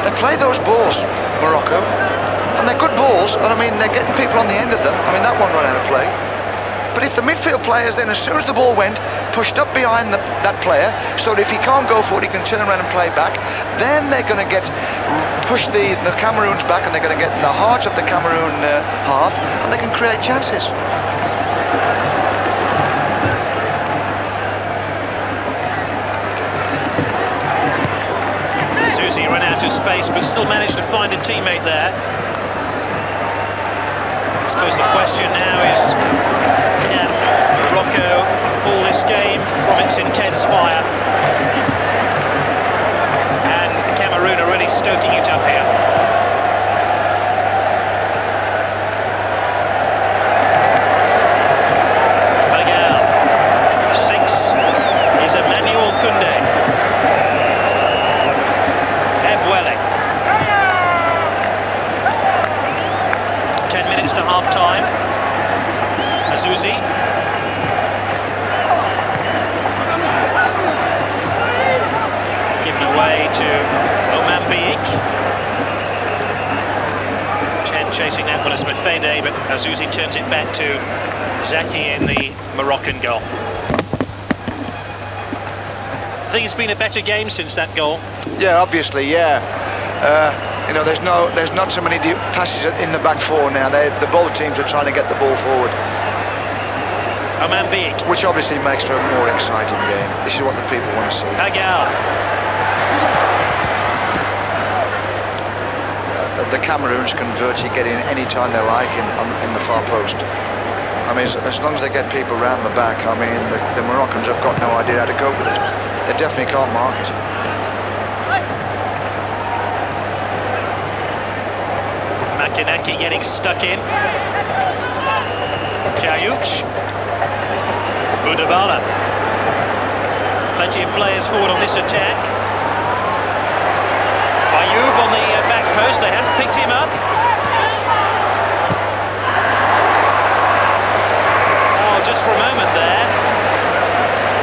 They play those balls, Morocco, and they're good balls, and I mean, they're getting people on the end of them. I mean, that one ran out of play. But if the midfield players then, as soon as the ball went, pushed up behind that player, so that if he can't go for it, he can turn around and play back, then they're going to push the Cameroons back, and they're going to get in the heart of the Cameroon half, and they can create chances. Susie ran out of space, but still managed to find a teammate there. I suppose the question now is, can Morocco pull this game from its intense fire? And Cameroon are really stoking it up here. Pagal. 6 is Emmanuel Koundé. Ebwele. 10 minutes to half-time. Azuzi. Given away to Oman Biik. 10 chasing that one as Mefede, but Azuzi turns it back to Zaki in the Moroccan goal. I think it's been a better game since that goal. Yeah, obviously, yeah. You know, there's not so many passes in the back four now. The both teams are trying to get the ball forward. Oman Biik. Which obviously makes for a more exciting game. This is what the people want to see. Pagal. The Cameroons can virtually get in any time they like in the far post. I mean, as long as they get people around the back, I mean, the Moroccans have got no idea how to cope with it. They definitely can't mark it. Makanaki getting stuck in. Jayuch. Budabala. Plenty of players forward on this attack. Ayoub on the back post, they haven't picked him up. Oh, just for a moment there.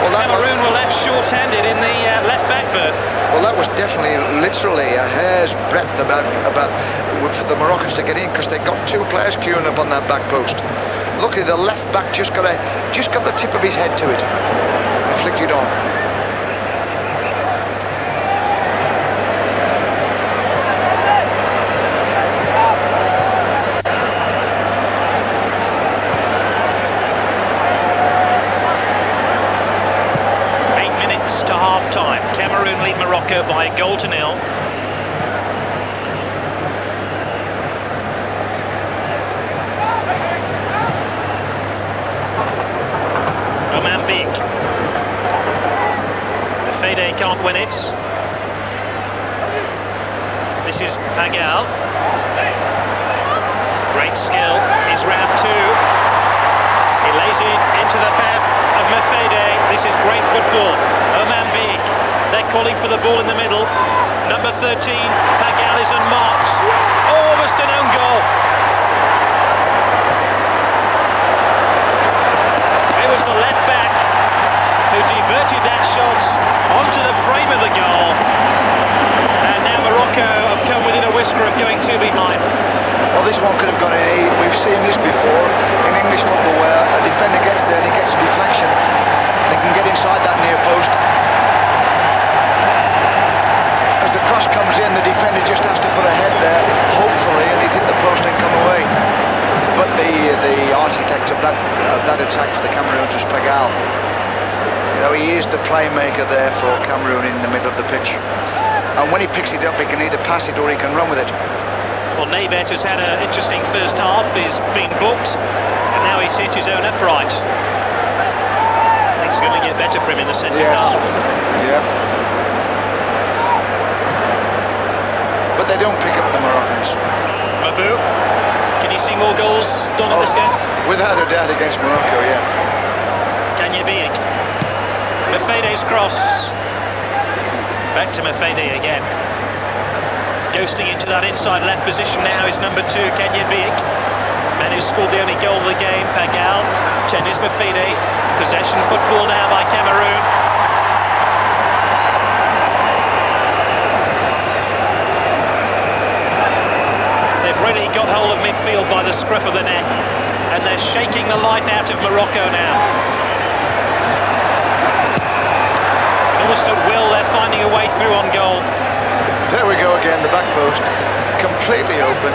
Well, Cameroon were left short-handed in the left back berth. Well, that was definitely, literally a hair's breadth about for the Moroccans to get in, because they got two players queuing up on that back post. Luckily, the left back just got the tip of his head to it and flicked it on. Time. Cameroon lead Morocco by a goal to nil. Big. Fede can't win it. This is Pagal. Great skill. It's round two. He lays it into the path of Mefede. This is great football. Oman Big. They're calling for the ball in the middle. Number 13, Pagal is unmarked. Almost an own goal. It was the left back who diverted that shot onto the frame of the goal. And now Morocco have come within a whisker of going two behind. Well, this one could have gone in. We've seen this before in English football where a defender gets there and he gets a deflection. They can get inside that near post. As the cross comes in, the defender just has to put a head there, hopefully, and he'd hit the post and come away. But the architect of that attack for the Cameroons is Pagal. You know, he is the playmaker there for Cameroon in the middle of the pitch. And when he picks it up, he can either pass it or he can run with it. Well, Navet has had an interesting first half. He's been booked, and now he's hit his own upright. Things are going to get better for him in the second half. Yeah. But they don't pick up the Moroccans. Mabou, can you see more goals done in this game? Without a doubt against Morocco, yeah. Kanye Biek. Mefede's cross. Back to Mefede again. Ghosting into that inside left position now is number 2, Kenya Biek. Man who scored the only goal of the game, Pagal. Tennis Mefede. Possession football now by Cameroon. They've really got hold of midfield by the scruff of the neck, and they're shaking the life out of Morocco now. Almost at will, they're finding a way through on goal. There we go again, the back post, completely open.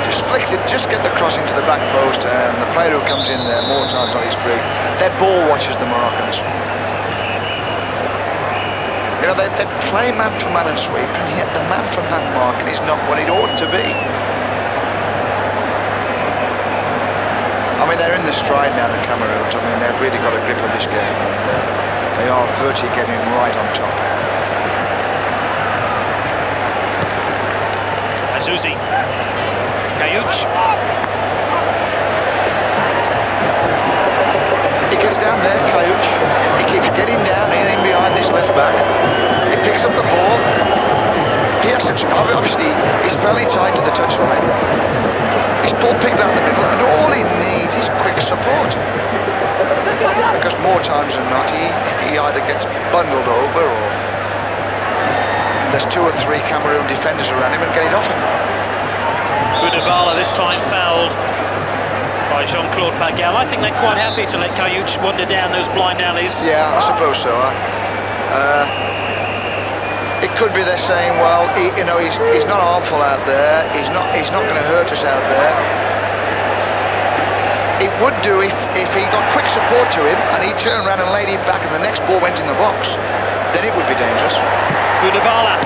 Just flicked it, just get the cross into the back post, and the player who comes in there more times on his free. They're ball watchers, the Moroccans. You know, they play man for man and sweep, and yet the man from man marking is not what it ought to be. I mean, they're in the stride now, the Cameroons. I mean, they've really got a grip of this game. They are virtually getting right on top. Azuzi. Kayuch. He gets down there, Kayuch. He keeps getting down in behind this left back. He picks up the ball. He has to, obviously, he's fairly tight to the touchline. He's pulled people out the middle, and all he needs is quick support. Because more times than not, he either gets bundled over or there's 2 or 3 Cameroon defenders around him and get it off him. Boudabala this time fouled by Jean-Claude Pagal. I think they're quite happy to let Kayuch wander down those blind alleys. Yeah, I suppose so. It could be they're saying, well, he's not harmful out there. He's not going to hurt us out there. It would do if he got quick support to him and he turned around and laid him back and the next ball went in the box. Then it would be dangerous. Boudabala.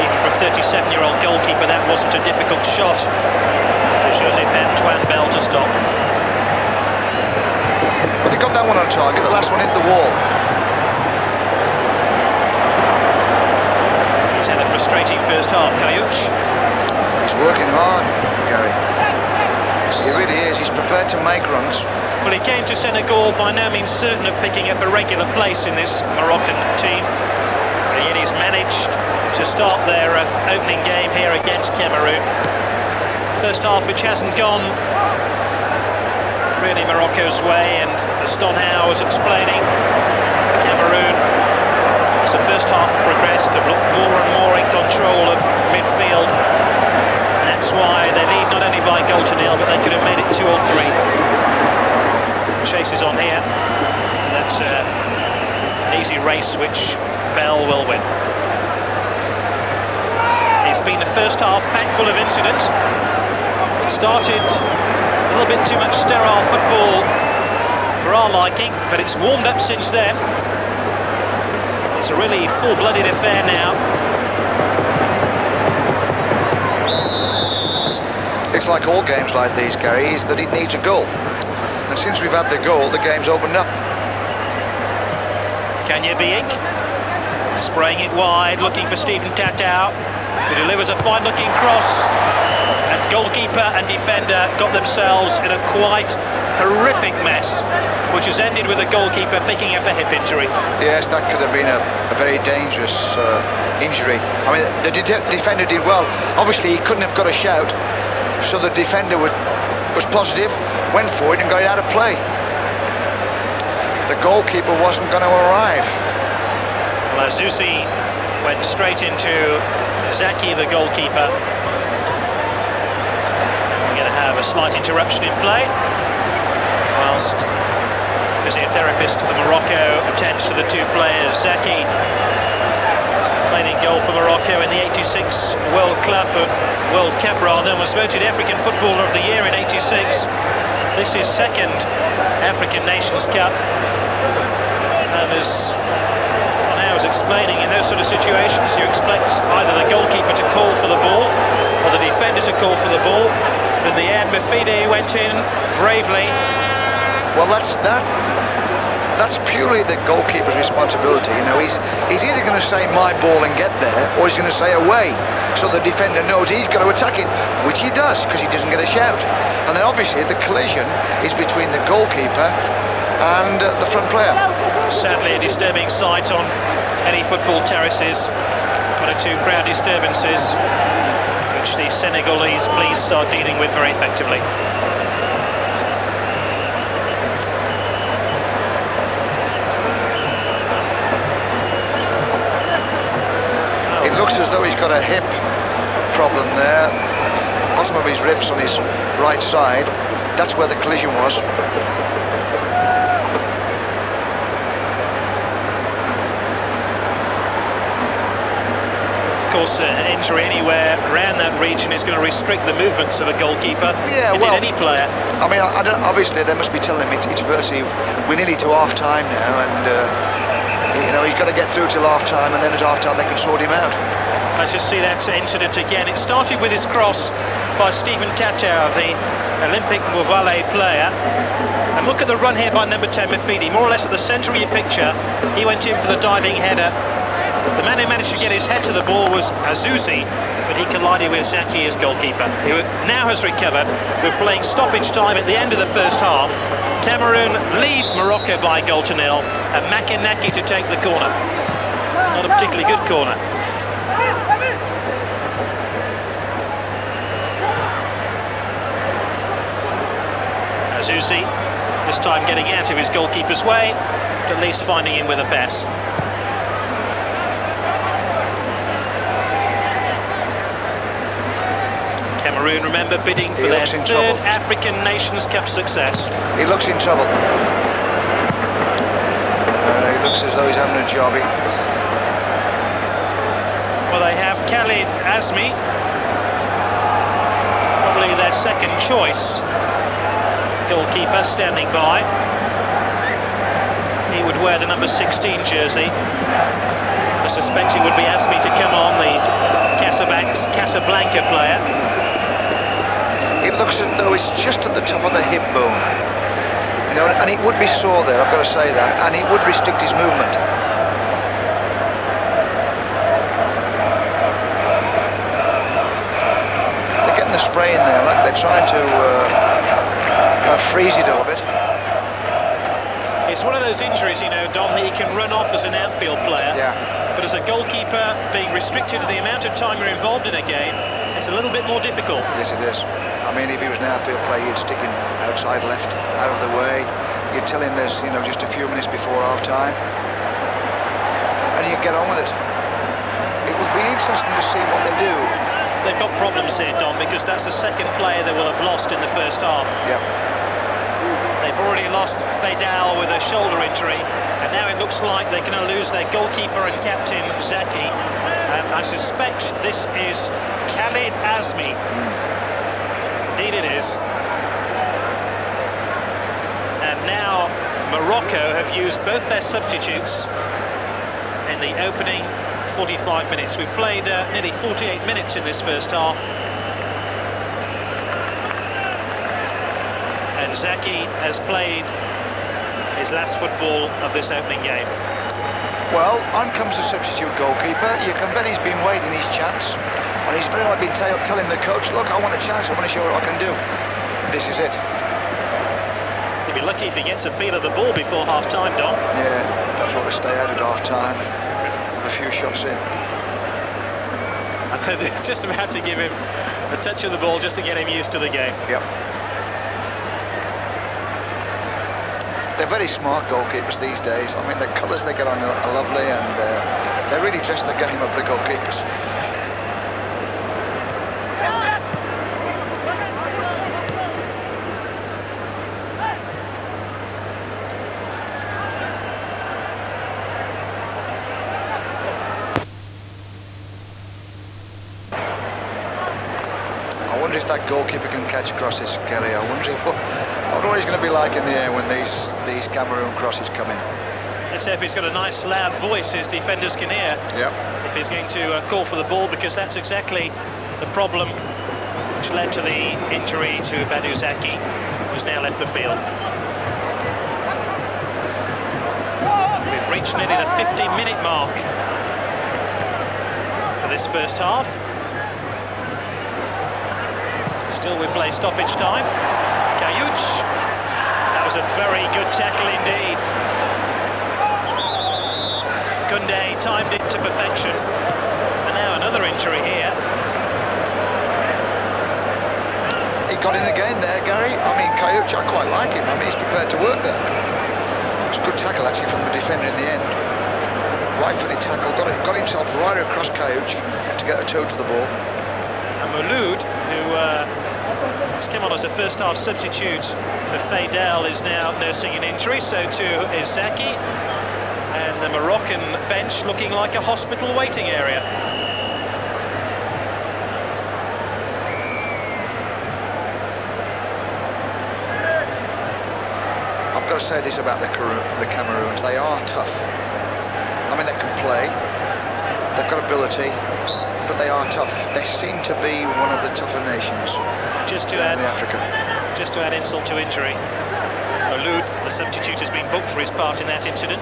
Even for a 37-year-old goalkeeper, that wasn't a difficult shot for Joseph Antoine Bell to stop. But they got that one on target. The last one hit the wall. He's had a frustrating first half, Kayuch. He's working hard, Gary. He really is. He's prepared to make runs. Well, he came to Senegal by no means certain of picking up a regular place in this Moroccan team. And yet he's managed to start their opening game here against Cameroon. First half which hasn't gone really Morocco's way, and as Don Howe was explaining, Cameroon, as the first half progressed, have looked more and more in control of midfield. That's why they lead not only by goal to nil, but they could have made it 2 or 3. Chase is on here. That's an easy race which Bell will win. It's been the first half packed full of incidents. It started a little bit too much sterile football for our liking, but it's warmed up since then. It's a really full-blooded affair now. It's like all games like these, Gary, is that it needs a goal. And since we've had the goal, the game's opened up. Kanya Biik spraying it wide, looking for Stephen Tatau, who delivers a fine-looking cross. And goalkeeper and defender got themselves in a quite horrific mess, which has ended with the goalkeeper picking up a hip injury. Yes, that could have been a very dangerous injury. I mean, the defender did well. Obviously, he couldn't have got a shout, so the defender was positive, went for it and got it out of play. The goalkeeper wasn't going to arrive. Well, Azusi went straight into Zaki, the goalkeeper. We're going to have a slight interruption in play, whilst physiotherapist for Morocco attends to the 2 players. Zaki playing in goal for Morocco in the 86 World Cup rather, and was voted African Footballer of the Year in 86. This is 2nd African Nations Cup, and as I was explaining, in those sort of situations you expect either the goalkeeper to call for the ball or the defender to call for the ball. In the end, Mafidi went in bravely. Well, that's purely the goalkeeper's responsibility. You know, he's either going to say my ball and get there, or he's going to say away, so the defender knows he's got to attack it, which he does because he doesn't get a shout. And then obviously the collision is between the goalkeeper and the front player. Sadly, a disturbing sight on any football terraces. 2 crowd disturbances, which the Senegalese police are dealing with very effectively. It looks as though he's got a hip problem there. Bottom of his ribs on his right side. That's where the collision was. Of course, an injury anywhere around that region is going to restrict the movements of a goalkeeper. Yeah, well, any player. I mean, obviously they must be telling him it's virtually, we're nearly to half-time now, and you know, he's got to get through till half-time, and then at half-time they can sort him out. Let's just see that incident again. It started with his cross by Stephen Tatau, the Olympic Mouvalet player. And look at the run here by number 10, Mafidi. More or less at the centre of your picture, he went in for the diving header. The man who managed to get his head to the ball was Azusi, but he collided with Zaki, his goalkeeper, who now has recovered. We're playing stoppage time at the end of the first half. Cameroon lead Morocco by goal to nil, and Makinaki to take the corner. Not a particularly good corner. Azusi, this time getting out of his goalkeeper's way, but at least finding him with a pass. Cameroon, remember, bidding for their 3rd African Nations Cup success. He looks in trouble. He looks as though he's having a jobby. Well, they have Khalid Azmi, probably their 2nd choice goalkeeper, standing by. He would wear the number 16 jersey. I suspect it would be Azmi to come on, the Casablanca player. It looks as though it's just at the top of the hip bone. You know, and it would be sore there, I've got to say that, and it would restrict his movement. They're getting the spray in there, like they're trying to freeze it a little bit. It's one of those injuries, you know, Don, he can run off as an outfield player. Yeah. But as a goalkeeper, being restricted to the amount of time you're involved in a game, it's a little bit more difficult. Yes, it is. I mean, if he was an outfield player, you'd stick him outside left, out of the way. You'd tell him there's, you know, just a few minutes before half-time. and you get on with it. It will be interesting to see what they do. They've got problems here, Don, because that's the second player they will have lost in the first half. Yeah. They've already lost Fedal with a shoulder injury, and now it looks like they're going to lose their goalkeeper and captain, Zaki. I suspect this is Khalid Azmi. Indeed it is. And now Morocco have used both their substitutes in the opening 45 minutes. We've played nearly 48 minutes in this first half. And Zaki has played his last football of this opening game. Well, on comes the substitute goalkeeper. You can bet he's been waiting his chance. And he's very likely been telling the coach, look, I want a chance, I want to show what I can do. This is it. He'll be lucky if he gets a feel of the ball before half-time, Don. Yeah, that's what to stay out at half-time. Have a few shots in. I think they're just about to give him a touch of the ball just to get him used to the game. Yep. They're very smart goalkeepers these days. I mean, the colours they get on are lovely, and they really dress the game up, the goalkeepers. I wonder if that goalkeeper can catch crosses, Gary. I wonder what he's going to be like in the air when these Cameroon crosses come in. Let's see if he's got a nice loud voice his defenders can hear. Yep. If he's going to call for the ball, because that's exactly the problem which led to the injury to Badu Zaki, who's now left the field. We've reached nearly the 50-minute mark for this first half. Still we play stoppage time. Kayouch. That was a very good tackle indeed. Koundé timed it to perfection. And now another injury here. He got in again there, Gary. I mean, Kayouch, I quite like him. I mean, he's prepared to work there. It's a good tackle, actually, from the defender in the end. Right-footed tackle, got himself right across Kayouch to get a toe to the ball. And Mouloud, who has come on as a first-half substitute for Fedal, is now nursing an injury, so too is Zaki. And the Moroccan bench looking like a hospital waiting area. I've got to say this about the Cameroons. They are tough. I mean, they can play. They've got ability. But they are tough. They seem to be one of the tougher nations Just to add insult to injury, Mouloud, the substitute, has been booked for his part in that incident.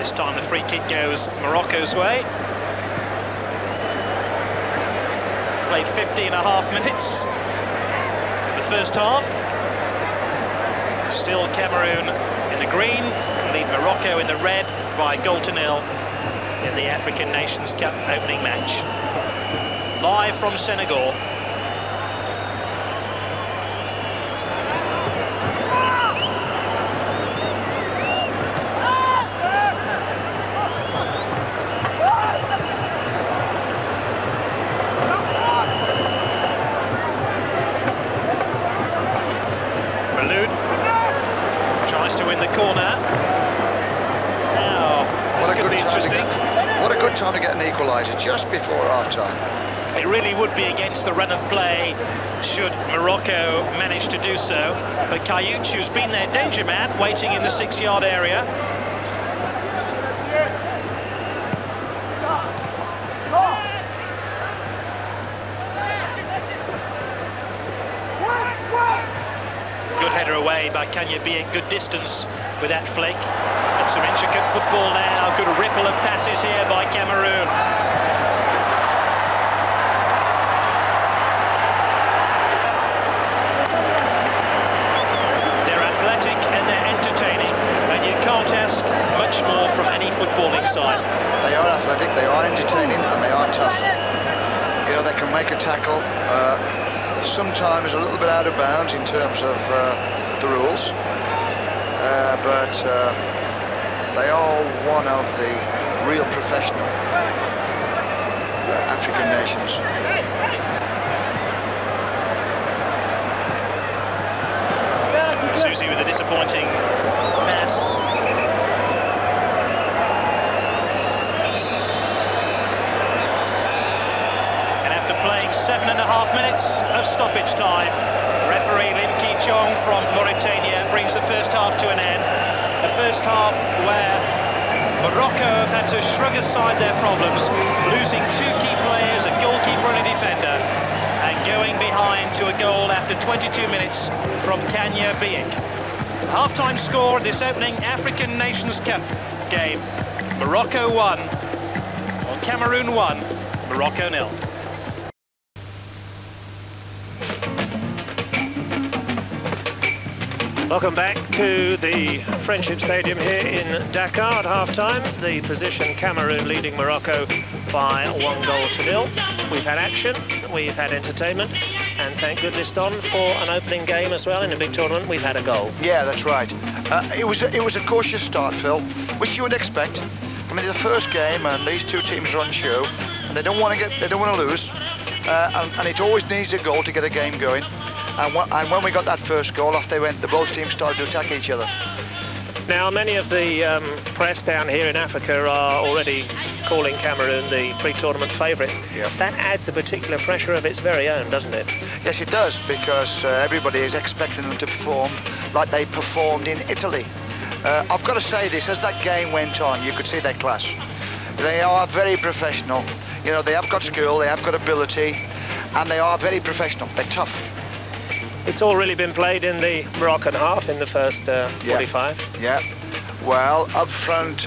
This time the free kick goes Morocco's way. Played 50.5 minutes in the first half. Still Cameroon in the green, lead Morocco in the red by a goal to nil in the African Nations Cup opening match. Live from Senegal. Time to get an equaliser just before half-time. It really would be against the run of play should Morocco manage to do so. But Kayouch, who's been their danger man, waiting in the 6-yard area. Good header away by Kanya, being good distance with that flick. And some intricate football now. Good ripple of passes here by Cameroon. They're athletic and they're entertaining, and you can't ask much more from any footballing side. They are athletic, they are entertaining, and they are tough. know, they can make a tackle, sometimes a little bit out of bounds in terms of the rules, but they are one of the real professional African nations. Susie with a disappointing pass. And after playing 7.5 minutes of stoppage time, referee Lim Ki-chong from Mauritania brings the first half to an end. The first half where Morocco have had to shrug aside their problems, losing 2 key players, a goalkeeper and a defender, and going behind to a goal after 22 minutes from Kanya Biek. Half-time score in this opening African Nations Cup game. Morocco 1, or Cameroon 1, Morocco 0. Welcome back to the Friendship Stadium here in Dakar at half-time. The position, Cameroon leading Morocco by 1-0. We've had action, we've had entertainment, and thank goodness, Don, for an opening game as well in a big tournament, we've had a goal. Yeah, that's right. It was a cautious start, Phil, which you would expect. I mean, it's the first game, and these two teams are on show, and they don't want to lose, and it always needs a goal to get a game going. And when we got that first goal, off they went. Both teams started to attack each other. Now, many of the press down here in Africa are already calling Cameroon the pre-tournament favourites. Yep. That adds a particular pressure of its very own, doesn't it? Yes, it does, because everybody is expecting them to perform like they performed in Italy. I've got to say this, as that game went on, you could see their class. They are very professional. You know, they have got skill, they have got ability, and they are very professional. They're tough. It's all really been played in the Moroccan half in the first 45. Yeah. Well, up front,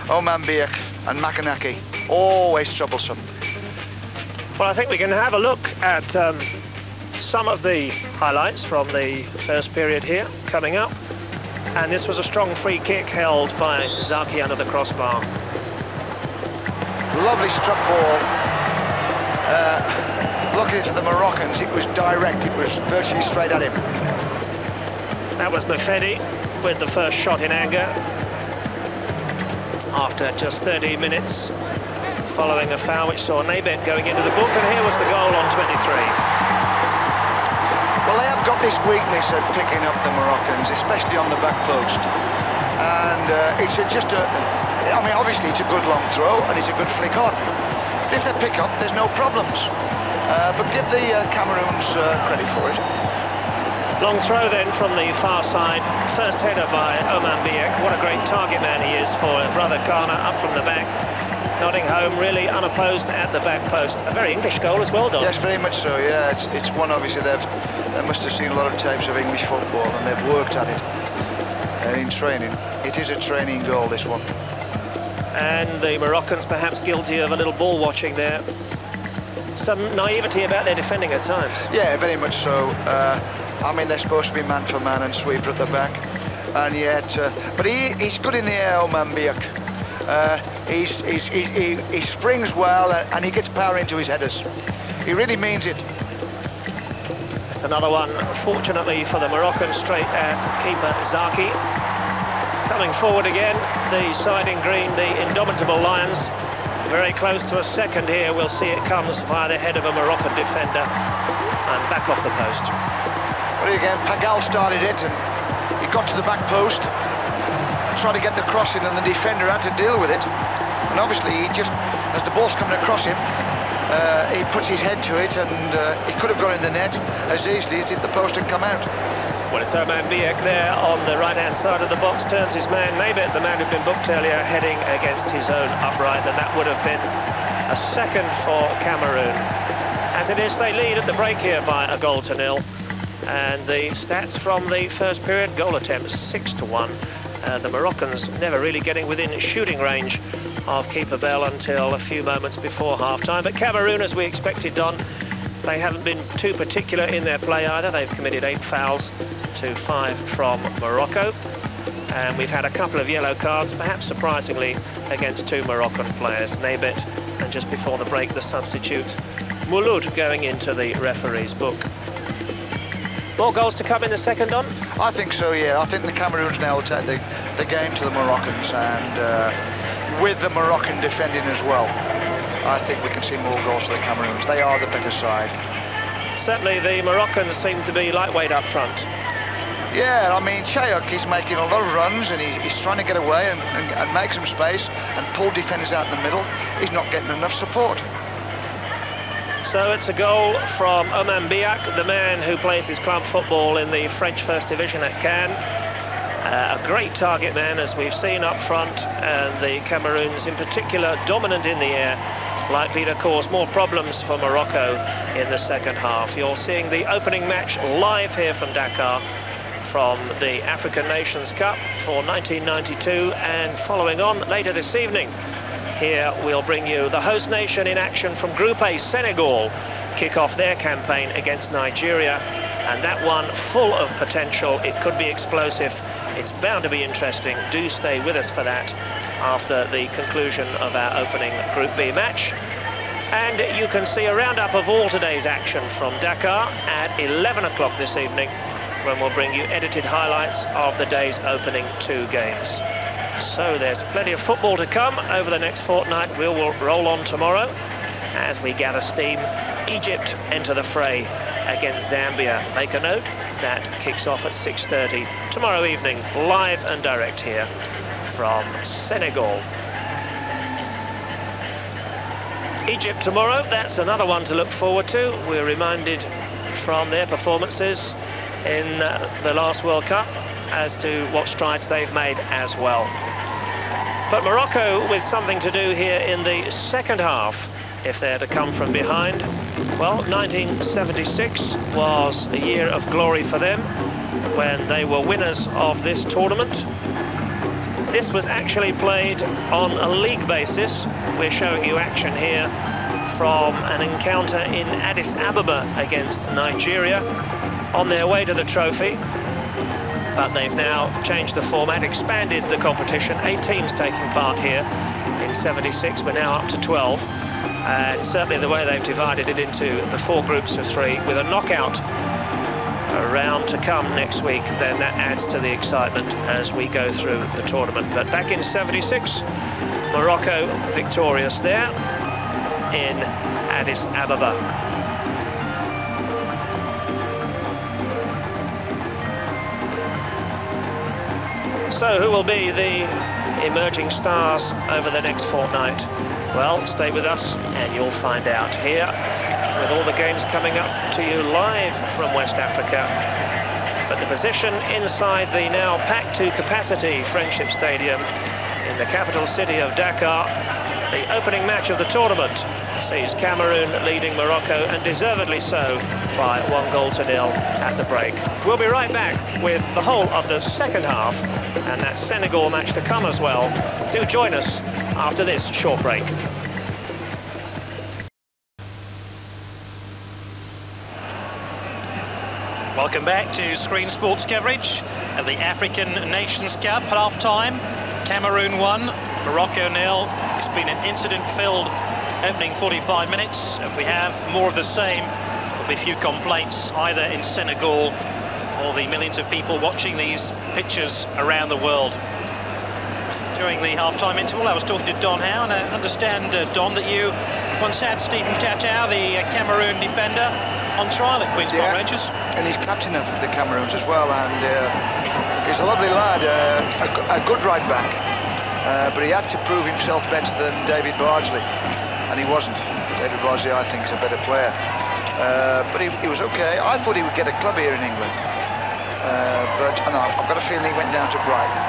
Oman Biek and Makanaki, always troublesome. Well, I think we can have a look at some of the highlights from the first period here coming up. And this was a strong free kick held by Zaki under the crossbar. Lovely struck ball. Luckily for the Moroccans, it was direct. It was virtually straight at him. That was Mafedi with the first shot in anger. After just 30 minutes, following a foul which saw Nabet going into the book, and here was the goal on 23. Well, they have got this weakness at picking up the Moroccans, especially on the back post. And it's I mean, obviously it's a good long throw and it's a good flick on. But if they pick up, there's no problems. But give the Cameroons credit for it. Long throw then from the far side. First header by Oman Biek. What a great target man he is for brother Kana, up from the back. Nodding home, really unopposed at the back post. A very English goal as well, Don. Yes, very much so, yeah. It's one, obviously, they must have seen a lot of tapes of English football and they've worked at it in training. It is a training goal, this one. And the Moroccans perhaps guilty of a little ball watching there. Some naivety about their defending at times. Yeah, very much so. I mean, they're supposed to be man for man and sweeper at the back, and yet, but he's good in the air, Oman Biek. He springs well and he gets power into his headers. He really means it. It's another one, fortunately for the Moroccans, straight at keeper Zaki. Coming forward again, the side in green, the indomitable Lions. Very close to a second here. We'll see it comes via the head of a Moroccan defender and back off the post. But again, Pagal started it and he got to the back post and tried to get the crossing, and the defender had to deal with it. And obviously, he just, as the ball's coming across him, he puts his head to it, and he could have gone in the net as easily as hit the post and come out. Well, it's Oman Biek there on the right-hand side of the box, turns his man, maybe the man who'd been booked earlier, heading against his own upright, and that would have been a second for Cameroon. As it is, they lead at the break here by 1-0. And the stats from the first period, goal attempts 6-1. The Moroccans never really getting within shooting range of keeper Bell until a few moments before half-time. But Cameroon, as we expected, Don, they haven't been too particular in their play either. They've committed 8 fouls to 5 from Morocco. and we've had a couple of yellow cards, perhaps surprisingly, against two Moroccan players, Nebet, and just before the break, the substitute, Mouloud, going into the referee's book. More goals to come in the second, Don? I think so, yeah. I think the Cameroons now will take the game to the Moroccans, and with the Moroccan defending as well, I think we can see more goals for the Cameroons. They are the better side. Certainly the Moroccans seem to be lightweight up front. Yeah, I mean, Chayok is making a lot of runs, and he's trying to get away and make some space and pull defenders out in the middle. He's not getting enough support. So it's a goal from Oman Biak, the man who plays his club football in the French First Division at Cannes. A great target man, as we've seen up front, and the Cameroons in particular dominant in the air, likely to cause more problems for Morocco in the second half. You're seeing the opening match live here from Dakar from the African Nations Cup for 1992, and following on later this evening, here we'll bring you the host nation in action from Group A, Senegal, kick off their campaign against Nigeria, and that one full of potential. It could be explosive. It's bound to be interesting. Do stay with us for that after the conclusion of our opening Group B match. And you can see a roundup of all today's action from Dakar at 11 o'clock this evening, when we'll bring you edited highlights of the day's opening two games. So there's plenty of football to come over the next fortnight. We'll roll on tomorrow as we gather steam. Egypt enter the fray against Zambia. Make a note, that kicks off at 6:30 tomorrow evening, live and direct here from Senegal. Egypt tomorrow, that's another one to look forward to. We're reminded from their performances in the last World Cup as to what strides they've made as well. But Morocco with something to do here in the second half, if they're to come from behind. Well, 1976 was a year of glory for them when they were winners of this tournament. This was actually played on a league basis. We're showing you action here from an encounter in Addis Ababa against Nigeria on their way to the trophy. But they've now changed the format, expanded the competition. 8 teams taking part here in 76. We're now up to 12. And certainly the way they've divided it into the 4 groups of 3 with a knockout round to come next week, then that adds to the excitement as we go through the tournament. But back in 76, Morocco victorious there in Addis Ababa. So who will be the emerging stars over the next fortnight? Well, stay with us and you'll find out here with all the games coming up to you live from West Africa. But the position inside the now packed to capacity Friendship Stadium in the capital city of Dakar, the opening match of the tournament sees Cameroon leading Morocco, and deservedly so, by 1-0 at the break. We'll be right back with the whole of the second half and that Senegal match to come as well. Do join us after this short break. Welcome back to Screen Sports coverage of the African Nations Cup. Half-time, Cameroon 1, Morocco 0. It's been an incident-filled opening 45 minutes. If we have more of the same, there'll be few complaints either in Senegal or the millions of people watching these pictures around the world. During the half-time interval, I was talking to Don Howe, and I understand, Don, that you once had Stephen Chatau, the Cameroon defender, on trial at Queen's Park Rangers. And he's captain of the Cameroons as well, and he's a lovely lad, a good right back, but he had to prove himself better than David Bardsley, and he wasn't. David Bardsley, I think, is a better player, but he was okay. I thought he would get a club here in England, but no, I've got a feeling he went down to Brighton.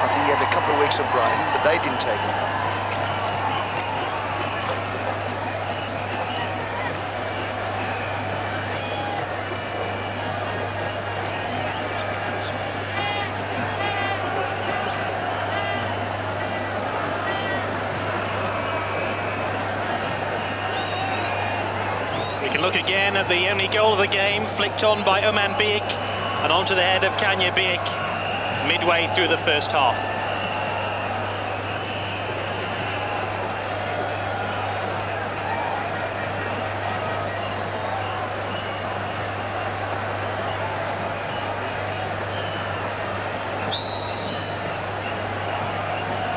I think he had a couple of weeks at Brighton, but they didn't take him. Look again at the only goal of the game, flicked on by Oman Biak and onto the head of Kanya Biak. midway through the first half.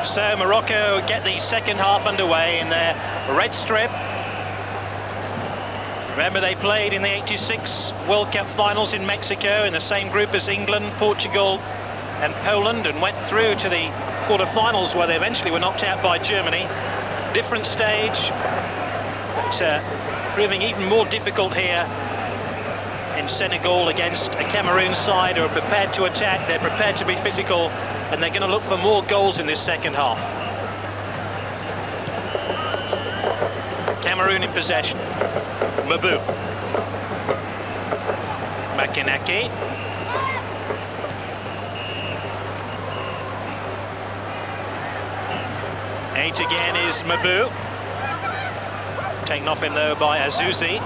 So Morocco get the second half underway in their red strip. Remember, they played in the '86 World Cup finals in Mexico in the same group as England, Portugal and Poland, and went through to the quarter-finals where they eventually were knocked out by Germany. Different stage, but proving even more difficult here in Senegal against a Cameroon side who are prepared to attack, they're prepared to be physical, and they're going to look for more goals in this second half. Cameroon in possession. Mabu. Makinaki. Eight again is Mabu. Taken off him though by Azuzi.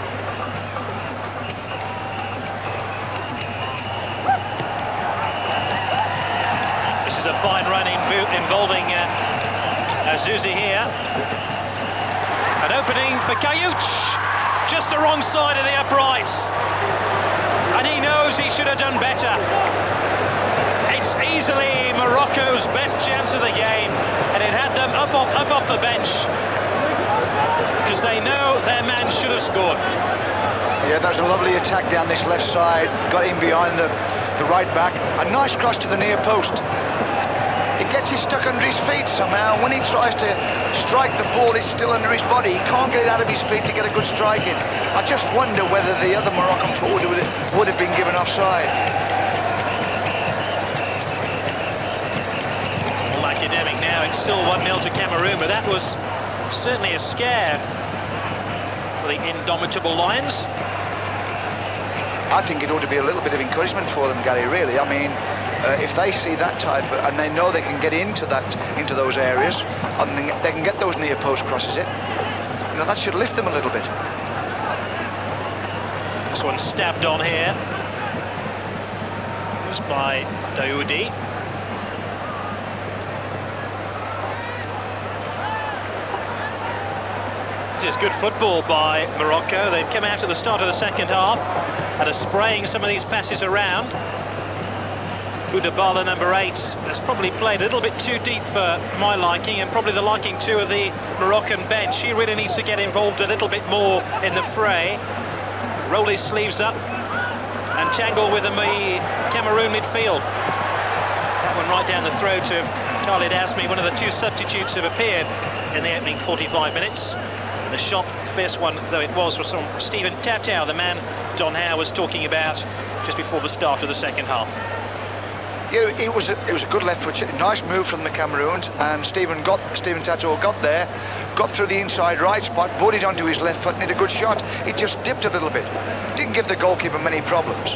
This is a fine run involving Azuzi here. An opening for Kayouch, just the wrong side of the uprights. And he knows he should have done better. It's easily Morocco's best chance of the game, and it had them up off the bench, because they know their man should have scored. Yeah, that was a lovely attack down this left side, got in behind the right back. A nice cross to the near post. It gets it stuck under his feet somehow. When he tries to strike, the ball is still under his body. He can't get it out of his feet to get a good strike in. I just wonder whether the other Moroccan forward would have been given offside. All academic now. It's still 1-0 to Cameroon, but that was certainly a scare for the indomitable Lions. I think it ought to be a little bit of encouragement for them, Gary, really. I mean, if they see that type, and they know they can get into those areas, and they can get those near post crosses in, you know, that should lift them a little bit. This one stabbed on here. It was by Daoudi. This is good football by Morocco. They've come out at the start of the second half and are spraying some of these passes around. Boudabala, number 8, has probably played a little bit too deep for my liking, and probably the liking too of the Moroccan bench. He really needs to get involved a little bit more in the fray. Roll his sleeves up and tangle with the Cameroon midfield. That one right down the throat of Khalid Asmi, one of the two substitutes who have appeared in the opening 45 minutes. And the shot, fierce one though it was from Stephen Tatau, the man Don Howe was talking about just before the start of the second half. Yeah, it was a good left foot, nice move from the Cameroons, and Stephen Tatau got there, got through the inside right spot, brought it onto his left foot, and hit a good shot. It just dipped a little bit. Didn't give the goalkeeper many problems.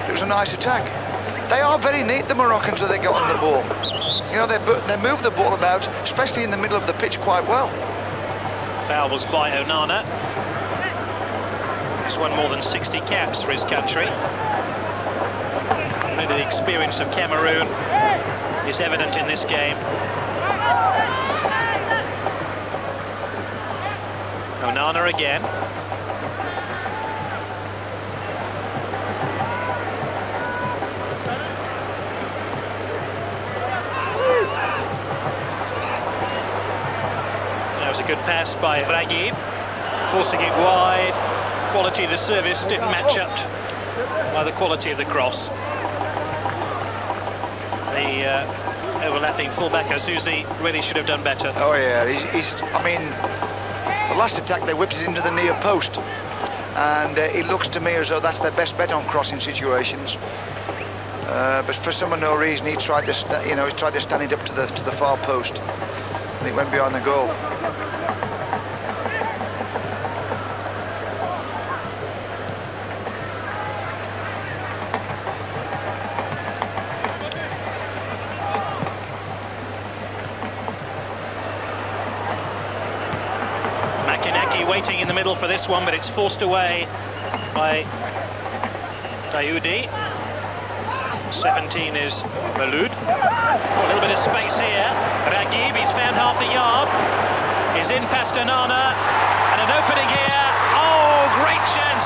It was a nice attack. They are very neat, the Moroccans, when they get on the ball. You know, they move the ball about, especially in the middle of the pitch, quite well. Foul was by Onana. He's won more than 60 caps for his country. The experience of Cameroon is evident in this game. Onana again. That was a good pass by Ragib, forcing it wide. Quality of the service didn't match up by the quality of the cross. The overlapping fullback Azuzi really should have done better. Oh yeah, I mean, the last attack they whipped it into the near post, and it looks to me as though that's their best bet on crossing situations. But for some unknown reason, he tried to stand it up to the far post, and it went behind the goal. Waiting in the middle for this one, but it's forced away by Daoudi. 17 is Maloud. A little bit of space here. Ragib, he's found half the yard. He's in past Onana. And an opening here. Oh, great chance.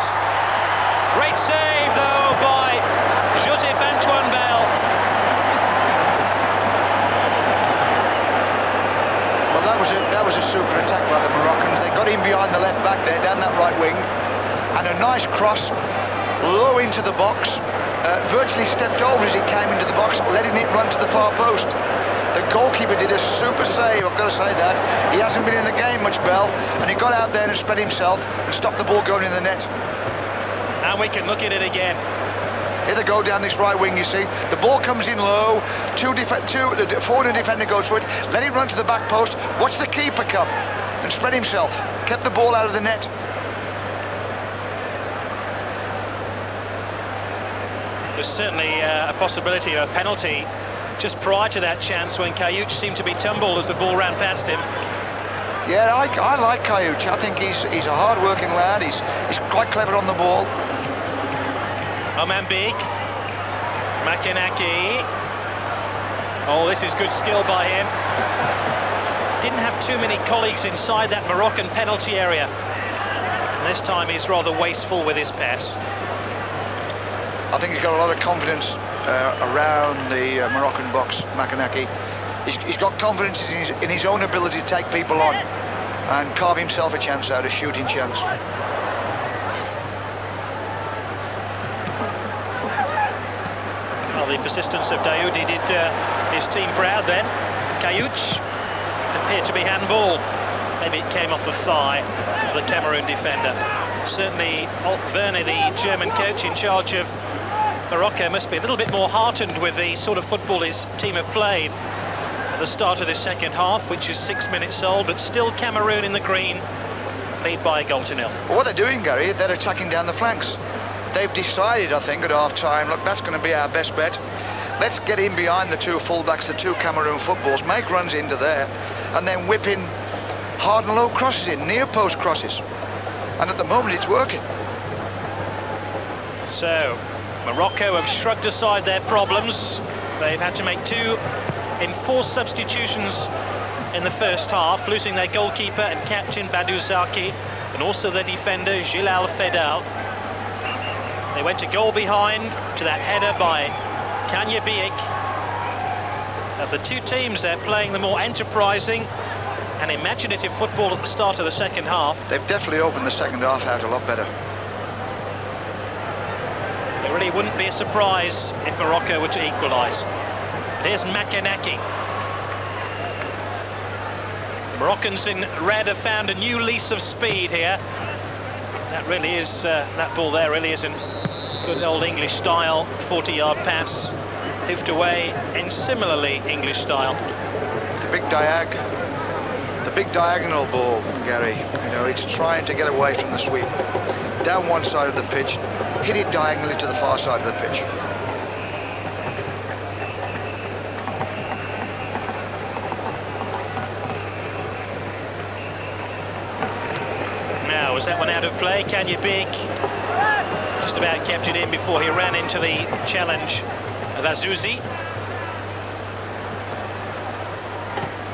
Great save, though, by Joseph Antoine Bell. Well, that was a super attack by the Moroccans. They got him behind the left back there, down that right wing. And a nice cross, low into the box. Virtually stepped over as he came into the box, letting it run to the far post. The goalkeeper did a super save, I've got to say that. He hasn't been in the game much, Bell, and he got out there and spread himself and stopped the ball going in the net. And we can look at it again. Here they go down this right wing, you see. The ball comes in low, the forward defender goes for it, let it run to the back post, watch the keeper come and spread himself, kept the ball out of the net. There's certainly a possibility of a penalty just prior to that chance when Kayuch seemed to be tumbled as the ball ran past him. Yeah, I like Kayuch. I think he's a hard-working lad. He's quite clever on the ball. Omambik, Makanaki. Oh, this is good skill by him. Didn't have too many colleagues inside that Moroccan penalty area. And this time he's rather wasteful with his pass. I think he's got a lot of confidence around the Moroccan box, Makanaki. He's got confidence in his own ability to take people on and carve himself a chance out, a shooting chance. Well, the persistence of Daoudi did his team proud then. Kayuch appeared to be handball. Maybe it came off the thigh of the Cameroon defender. Certainly, Verne, the German coach in charge of Morocco, must be a little bit more heartened with the sort of football his team have played at the start of the second half, which is 6 minutes old, but still Cameroon in the green, lead by a goal to nil. Well, what they're doing, Gary, they're attacking down the flanks. They've decided, I think, at half-time, look, that's going to be our best bet. Let's get in behind the two fullbacks, the two Cameroon footballs, make runs into there, and then whip in hard and low crosses in, near post crosses. And at the moment, it's working. So, Morocco have shrugged aside their problems. They've had to make 2 enforced substitutions in the first half, losing their goalkeeper and captain Badou Zaki, and also their defender Gilal Fedal. They went a goal behind to that header by Kanya Biek. Of the two teams, they're playing the more enterprising and imaginative football at the start of the second half. They've definitely opened the second half out a lot better. It really wouldn't be a surprise if Morocco were to equalise. Here's Makanaki. The Moroccans in red have found a new lease of speed here. That really is, that ball there really is in good old English style, 40-yard pass, hoofed away in similarly English style. The big diagonal ball, Gary, you know, it's trying to get away from the sweep. Down one side of the pitch, hit it diagonally to the far side of the pitch. Now, was that one out of play? Kanya Biek just about kept it in before he ran into the challenge of Azouzi.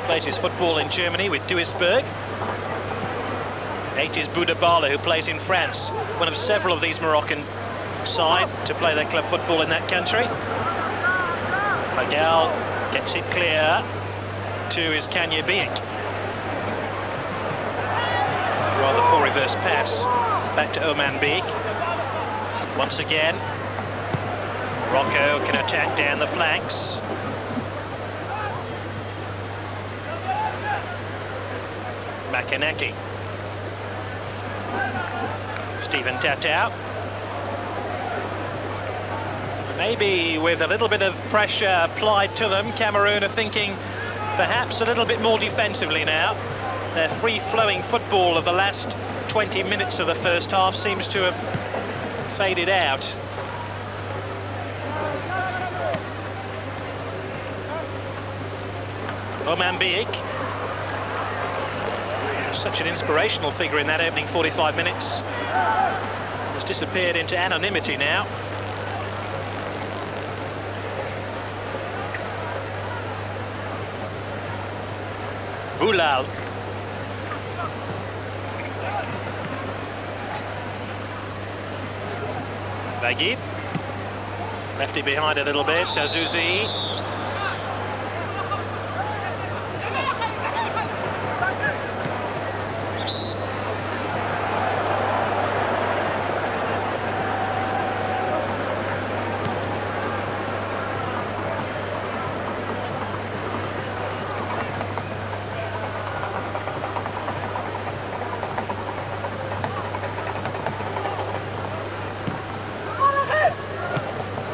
Plays his football in Germany with Duisburg. 8 is Boudabala, who plays in France, one of several of these Moroccan side to play their club football in that country. Magal gets it clear to his Kanya Biek. Rather poor reverse pass back to Omambik. Once again, Morocco can attack down the flanks. Makanaki. Stephen Tatau. Maybe with a little bit of pressure applied to them, Cameroon are thinking perhaps a little bit more defensively now. Their free-flowing football of the last 20 minutes of the first half seems to have faded out. Omambik. Such an inspirational figure in that opening 45 minutes. Has disappeared into anonymity now. Boulal. Bagui. Left it behind a little bit, Azouzi.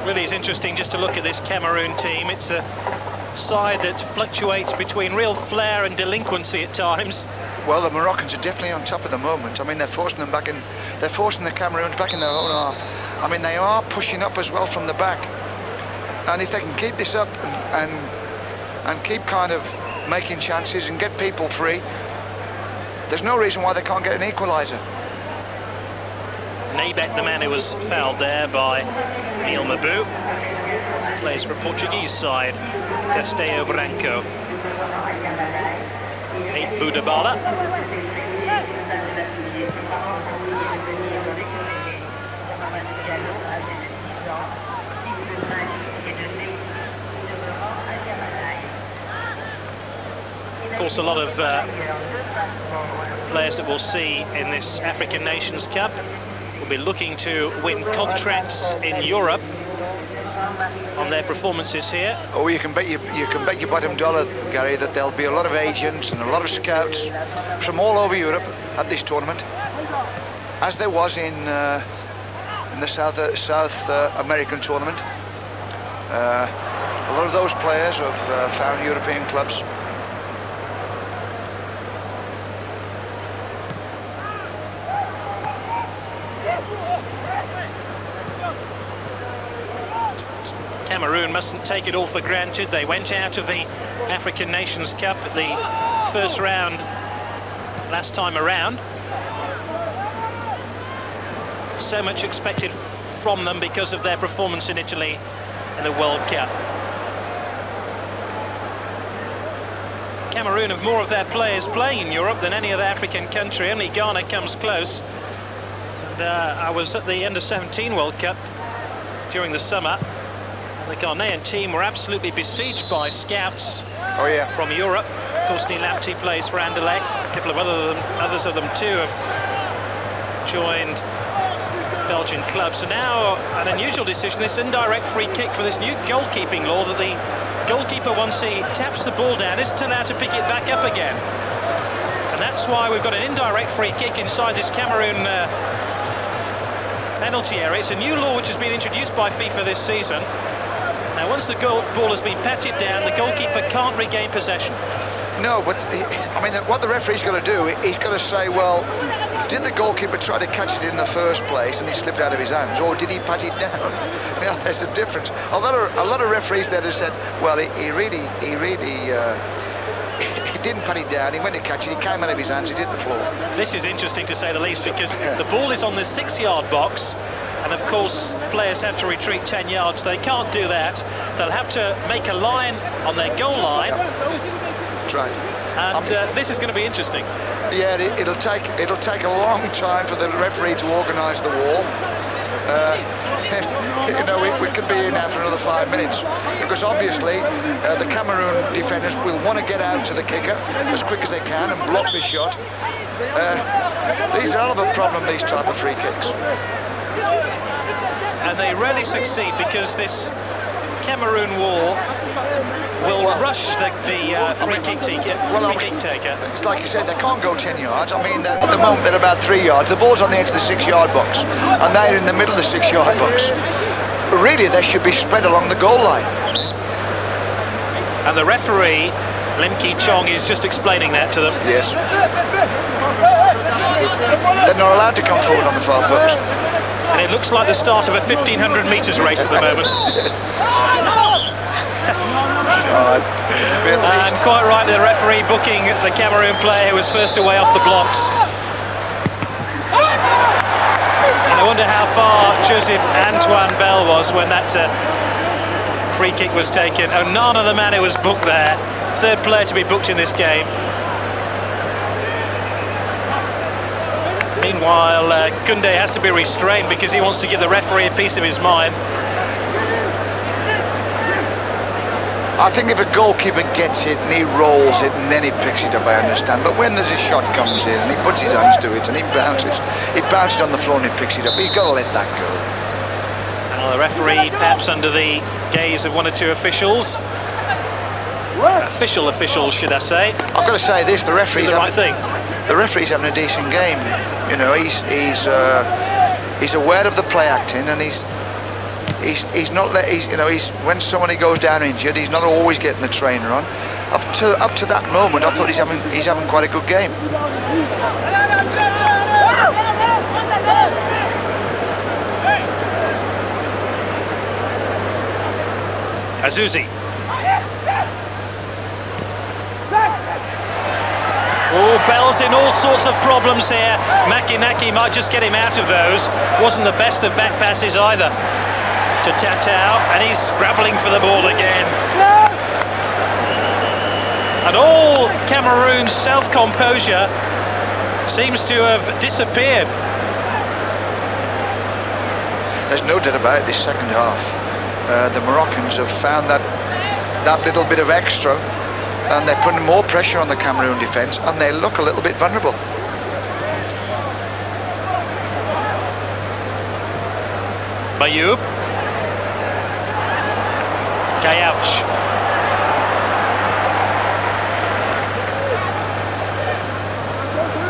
Really, it's interesting just to look at this Cameroon team. It's a side that fluctuates between real flair and delinquency at times. Well, the Moroccans are definitely on top at the moment. I mean, they're forcing them back in. They're forcing the Cameroons back in their own half. I mean, they are pushing up as well from the back. And if they can keep this up and keep kind of making chances and get people free, there's no reason why they can't get an equaliser. Naybet, the man who was fouled there by Neil Mabu, plays for a Portuguese side, Castello Branco. Eight Budabala. Of course, a lot of players that we'll see in this African Nations Cup will be looking to win contracts in Europe on their performances here. Oh, you can bet your bottom dollar, Gary, that there'll be a lot of agents and a lot of scouts from all over Europe at this tournament, as there was in the South American tournament. A lot of those players have found European clubs. Cameroon mustn't take it all for granted. They went out of the African Nations Cup at the first round last time around. So much expected from them because of their performance in Italy in the World Cup. Cameroon have more of their players playing in Europe than any other African country. Only Ghana comes close. And, I was at the Under-17 World Cup during the summer. The Ghanaian team were absolutely besieged by scouts from Europe. Of course, Nilapti plays for Anderlecht. A couple of others of them too have joined Belgian clubs. So now, an unusual decision, this indirect free kick for this new goalkeeping law, that the goalkeeper, once he taps the ball down, isn't allowed to pick it back up again. And that's why we've got an indirect free kick inside this Cameroon penalty area. It's a new law which has been introduced by FIFA this season. Now, once the ball has been patted down, the goalkeeper can't regain possession. No, but I mean, what the referee's got to do, he's got to say, well, did the goalkeeper try to catch it in the first place and he slipped out of his hands, or did he pat it down? Yeah, there's a difference. A lot of referees there have said, well, he didn't pat it down, he went to catch it, he came out of his hands, it hit the floor. This is interesting to say the least, because the ball is on the 6-yard box. And of course, players have to retreat 10 yards. They can't do that. They'll have to make a line on their goal line. That's right. And this is going to be interesting. Yeah, it'll take a long time for the referee to organise the wall. You know, we could be in now for another 5 minutes, because obviously the Cameroon defenders will want to get out to the kicker as quick as they can and block the shot. These are a hell of a problem, these type of free kicks. And they rarely succeed, because this Cameroon wall will rush the free kick taker. It's like you said, they can't go 10 yards. I mean, at the moment they're about 3 yards. The ball's on the edge of the 6-yard box, and they're in the middle of the 6-yard box. Really, they should be spread along the goal line. And the referee, Lim Ki Chong, is just explaining that to them. Yes. They're not allowed to come forward on the far post. And it looks like the start of a 1,500 metres race at the moment. Yes. And quite right, the referee booking the Cameroon player who was first away off the blocks. And I wonder how far Joseph Antoine Bell was when that free kick was taken. Onana, the man who was booked there, third player to be booked in this game. Meanwhile, Koundé has to be restrained because he wants to give the referee a piece of his mind. I think if a goalkeeper gets it and he rolls it and then he picks it up, I understand. But when there's a shot comes in and he puts his hands to it and he bounces on the floor and he picks it up, you've got to let that go. Well, the referee, perhaps under the gaze of one or two officials. Officials, should I say. I've got to say this, the referee's the right thing. The referee's having a decent game. You know, he's aware of the play acting, and he's not when somebody goes down injured, he's not always getting the trainer on. Up to that moment, I thought he's having quite a good game. Azuzi. Oh, Bell's in all sorts of problems here. Makinaki might just get him out of those. Wasn't the best of back passes either to Tatao, and he's scrabbling for the ball again. And all Cameroon's self-composure seems to have disappeared. There's no doubt about it, this second half. The Moroccans have found that little bit of extra, and they're putting more pressure on the Cameroon defence, and they look a little bit vulnerable. Bayoub. Kayouch.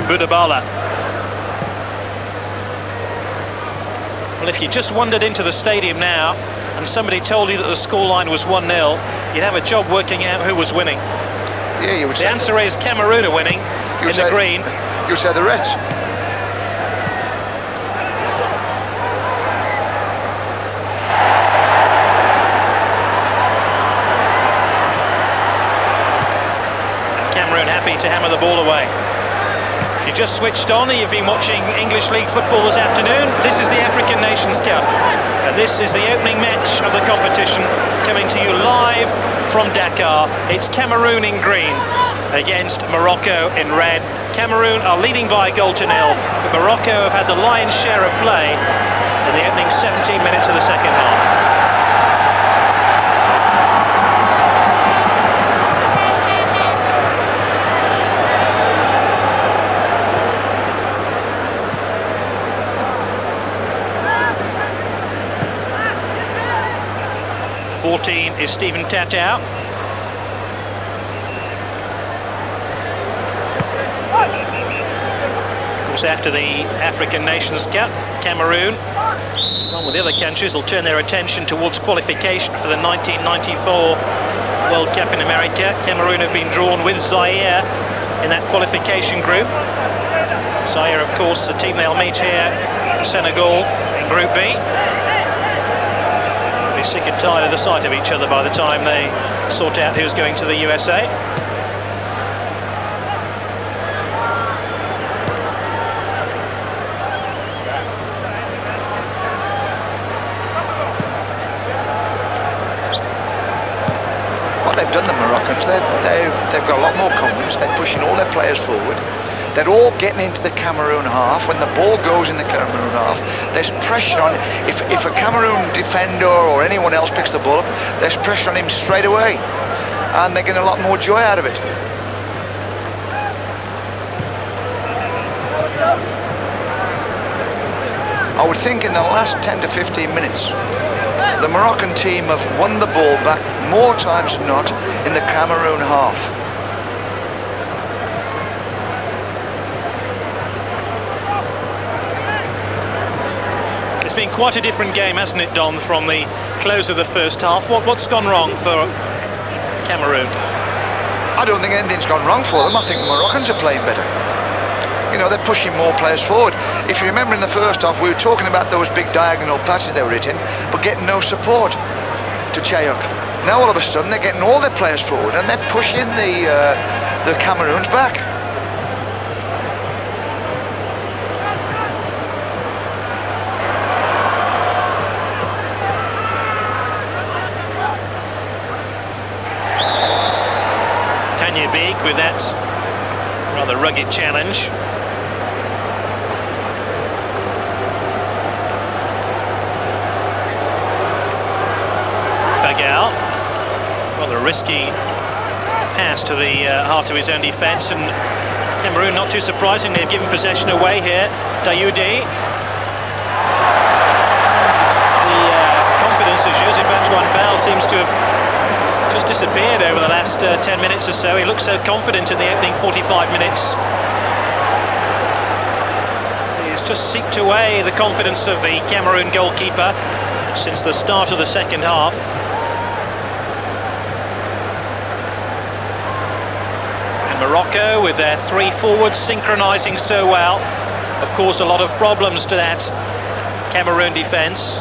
Boudabala. Well, if you just wandered into the stadium now and somebody told you that the scoreline was 1-0, you'd have a job working out who was winning. Yeah, you would say. The answer is Cameroon are winning in the green. You would say the Reds. Cameroon happy to hammer the ball away. If you just switched on and you've been watching English League football this afternoon, this is the African Nations Cup. And this is the opening match of the competition, coming to you live from Dakar. It's Cameroon in green against Morocco in red. Cameroon are leading by a goal to nil, but Morocco have had the lion's share of play in the opening 17 minutes of the second half. Is Stephen Tatao. Of course, after the African Nations Cup, Cameroon, along with the other countries, will turn their attention towards qualification for the 1994 World Cup in America. Cameroon have been drawn with Zaire in that qualification group. Zaire, of course, the team they'll meet here, Senegal in Group B. Sick and tired of the sight of each other by the time they sort out who's going to the USA. What they've done, the Moroccans, they've got a lot more confidence. They're pushing all their players forward. They're all getting into the Cameroon half. When the ball goes in the Cameroon half, there's pressure on. If a Cameroon defender or anyone else picks the ball up, there's pressure on him straight away, and they're getting a lot more joy out of it. I would think in the last 10 to 15 minutes, the Moroccan team have won the ball back more times than not in the Cameroon half. It's been quite a different game, hasn't it, Don, from the close of the first half? What's gone wrong for Cameroon? I don't think anything's gone wrong for them. I think the Moroccans are playing better. You know, they're pushing more players forward. If you remember in the first half, we were talking about those big diagonal passes they were hitting, but getting no support to Chayok. Now all of a sudden they're getting all their players forward and they're pushing the Cameroons back. With that rather rugged challenge. risky pass to the heart of his own defence, and Cameroon, not too surprisingly, have given possession away here. Dayoudi. The confidence of Joseph-Antoine Bell seems to have just disappeared over the last 10 minutes or so. He looked so confident in the opening 45 minutes. He's just seeped away the confidence of the Cameroon goalkeeper since the start of the second half. And Morocco, with their three forwards synchronising so well, have caused a lot of problems to that Cameroon defence.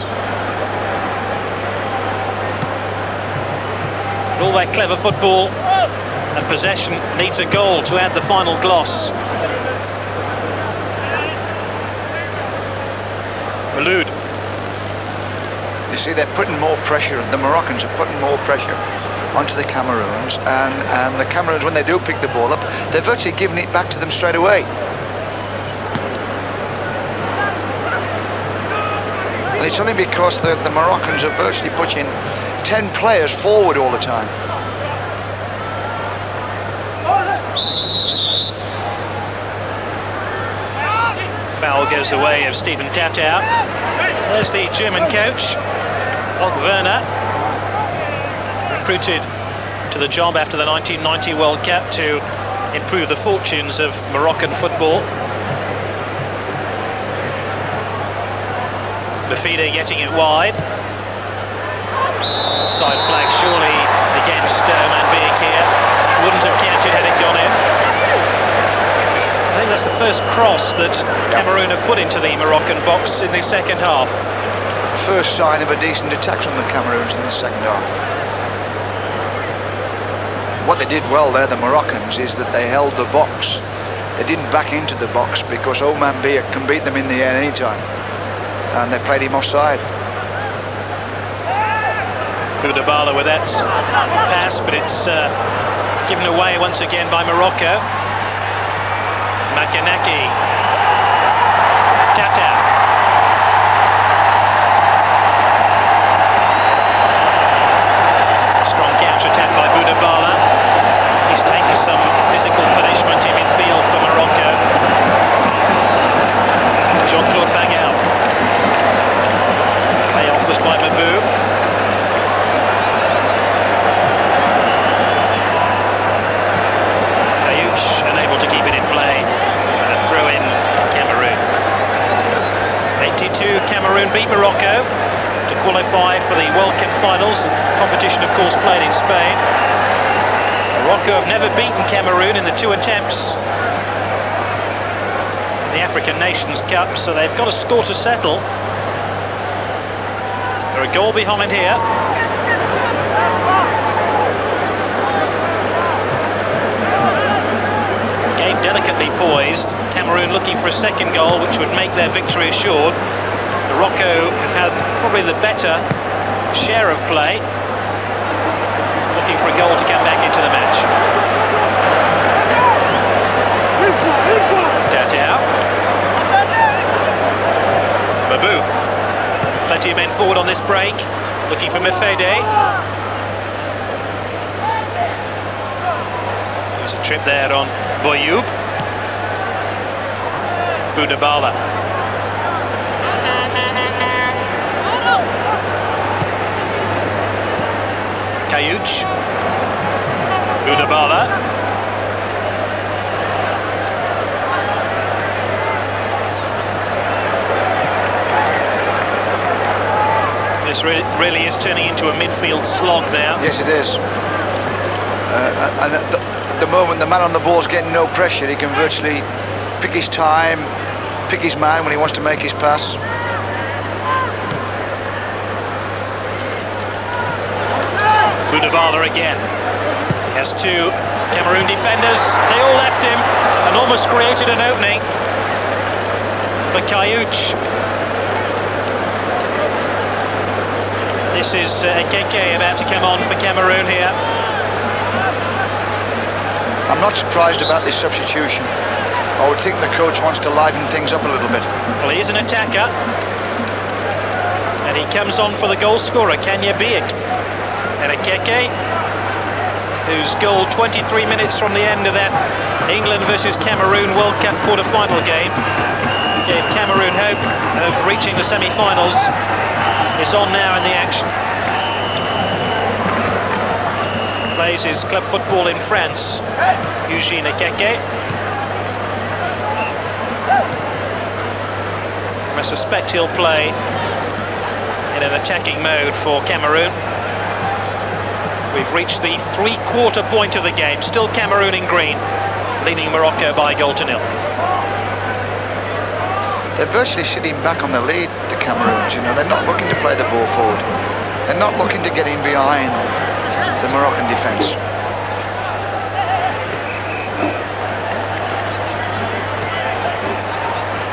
But all that clever football and possession needs a goal to add the final gloss. Maloud. You see, they're putting more pressure, the Moroccans are putting more pressure onto the Cameroons, and the Cameroons, when they do pick the ball up, they're virtually giving it back to them straight away. And it's only because the Moroccans are virtually pushing 10 players forward all the time. Foul goes the way of Stephen Tatau. There's the German coach, Werner, recruited to the job after the 1990 World Cup to improve the fortunes of Moroccan football. Lafida getting it wide. Side flag surely against Manbiek here. Wouldn't have counted had it gone in. I think that's the first cross that Cameroon have put into the Moroccan box in the second half. First sign of a decent attack from the Cameroons in the second half. What they did well there, the Moroccans, is that they held the box. They didn't back into the box because Manbiek can beat them in the air anytime. And they played him offside. Boudabala with that pass, but it's given away once again by Morocco. Makanaki. Tata. Strong counter-attack by Boudabala. He's taken some physical punishment in midfield for Morocco. Jean-Claude Bangel. Play-off was by Mabou. Unable to keep it in play. And a throw in Cameroon. 82, Cameroon beat Morocco to qualify for the World Cup finals. The competition, of course, played in Spain. Morocco have never beaten Cameroon in the two attempts in the African Nations Cup, so they've got a score to settle. They're a goal behind here. Delicately poised. Cameroon looking for a second goal, which would make their victory assured. Morocco have had probably the better share of play, looking for a goal to come back into the match. Tatau. Mabou. Plenty of men forward on this break, looking for Mefede. There's a trip there on Boyoub. Boudabala. Kayuch. Boudabala. This really is turning into a midfield slog now. Yes, it is. And at the moment the man on the ball is getting no pressure, he can virtually pick his time, pick his man when he wants to make his pass. Boudabala again. He has two Cameroon defenders. They all left him and almost created an opening for Kayuch. This is Ekeke about to come on for Cameroon here. I'm not surprised about this substitution. I would think the coach wants to liven things up a little bit. Well, he is an attacker. And he comes on for the goal scorer, Kanya Biek. And Ekeke. whose goal 23 minutes from the end of that England versus Cameroon World Cup quarter-final game gave Cameroon hope of reaching the semi-finals, is on now in the action. Plays his club football in France, Eugene Ekeke. I suspect he'll play in an attacking mode for Cameroon. We've reached the three-quarter point of the game. Still Cameroon in green, leading Morocco by a goal to nil. They're virtually sitting back on the lead, the Cameroons. You know, they're not looking to play the ball forward. They're not looking to get in behind the Moroccan defence.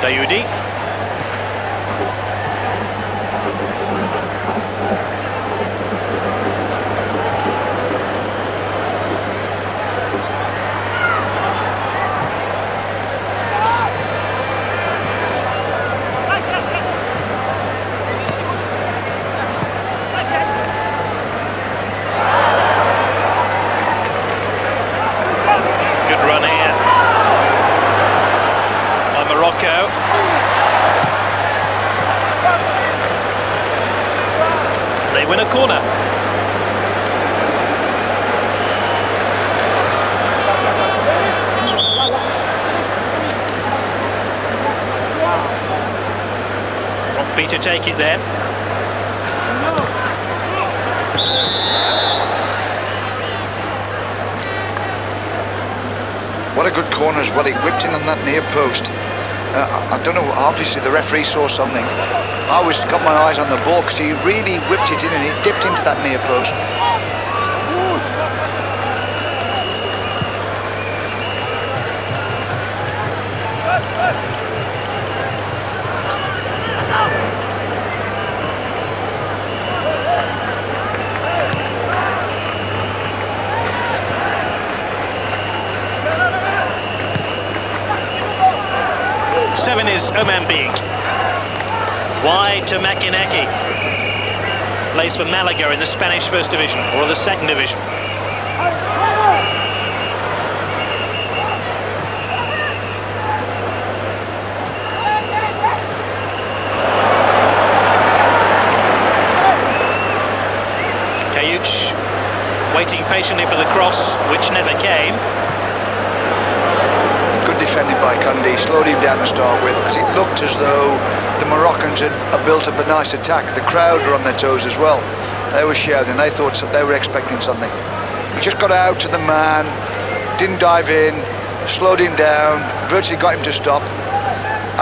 Dayoudi. Morocco. They win a corner. Rockby to take it then. What a good corner as well. He whipped in on that near post. I don't know, obviously the referee saw something. I always got my eyes on the ball because he really whipped it in and he dipped into that near post. Seven is Omambique. Wide to Makinaki. Plays for Malaga in the Spanish First Division, or the Second Division. Kayuch waiting patiently for the cross, which never came. Defended by Cundy, slowed him down to start with, because it looked as though the Moroccans had built up a nice attack. The crowd were on their toes as well. They were shouting, they thought they were expecting something. He just got out to the man, didn't dive in, slowed him down, virtually got him to stop,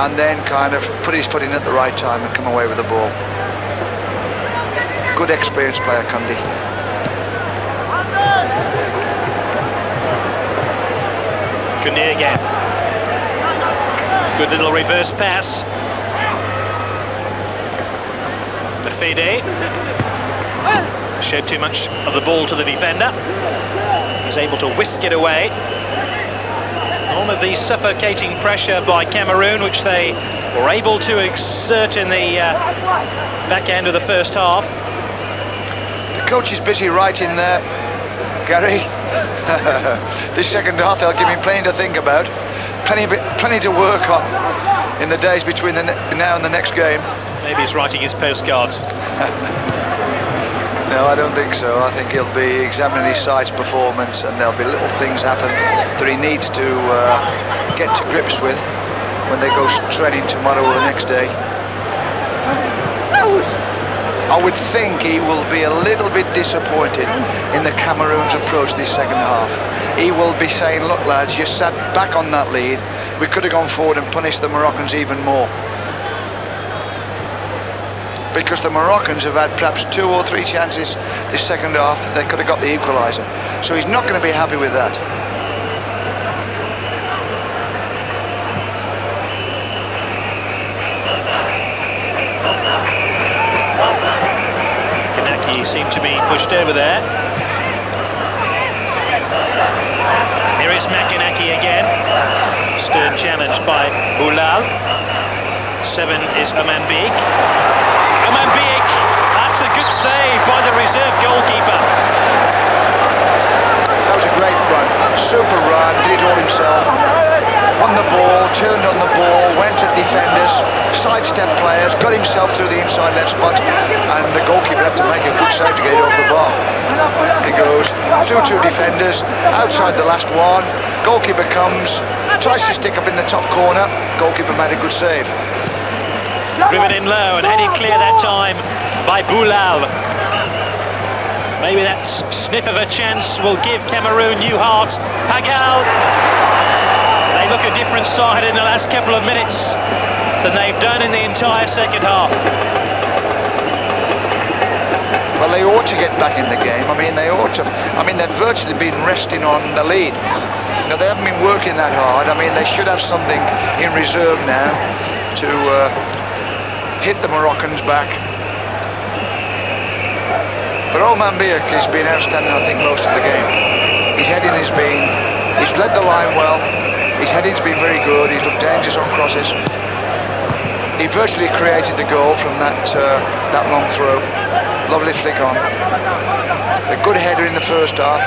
and then kind of put his foot in at the right time and come away with the ball. Good experienced player, Cundy. Cundy again. Good little reverse pass. Fede showed too much of the ball to the defender. He's able to whisk it away. All of the suffocating pressure by Cameroon, which they were able to exert in the back end of the first half. The coach is busy writing there, Gary. This second half they'll give him plenty to think about, plenty to work on in the days between now and the next game. Maybe he's writing his postcards. No, I don't think so. I think he'll be examining his side's performance, and there'll be little things happen that he needs to get to grips with when they go training tomorrow or the next day. I would think he will be a little bit disappointed in the Cameroon's approach this second half. He will be saying, look lads, you sat back on that lead. We could have gone forward and punished the Moroccans even more. Because the Moroccans have had perhaps 2 or 3 chances this second half that they could have got the equaliser. So he's not going to be happy with that. Kanaki seemed to be pushed over there. Here is Makinaki again. Stern challenge by Boulal. 7 is Omambique. Omambique, that's a good save by the reserve goalkeeper. super run, did it all himself. Won the ball, turned on the ball, went at defenders, sidestepped players, got himself through the inside left spot, and the goalkeeper had to make a good save to get it off the bar. He goes through two defenders, outside the last one, goalkeeper comes, tries to stick up in the top corner, goalkeeper made a good save. Driven in low and headed clear that time by Boulal. Maybe that sniff of a chance will give Cameroon new heart. Pagal! They look a different side in the last couple of minutes than they've done in the entire second half. Well, they ought to get back in the game. I mean, they ought to. I mean, they've virtually been resting on the lead. You know, they haven't been working that hard. I mean, they should have something in reserve now to hit the Moroccans back. But Oman Biak has been outstanding, I think, most of the game. His heading has been, he's led the line well. His heading's been very good. He's looked dangerous on crosses. He virtually created the goal from that long throw. Lovely flick on. A good header in the first half.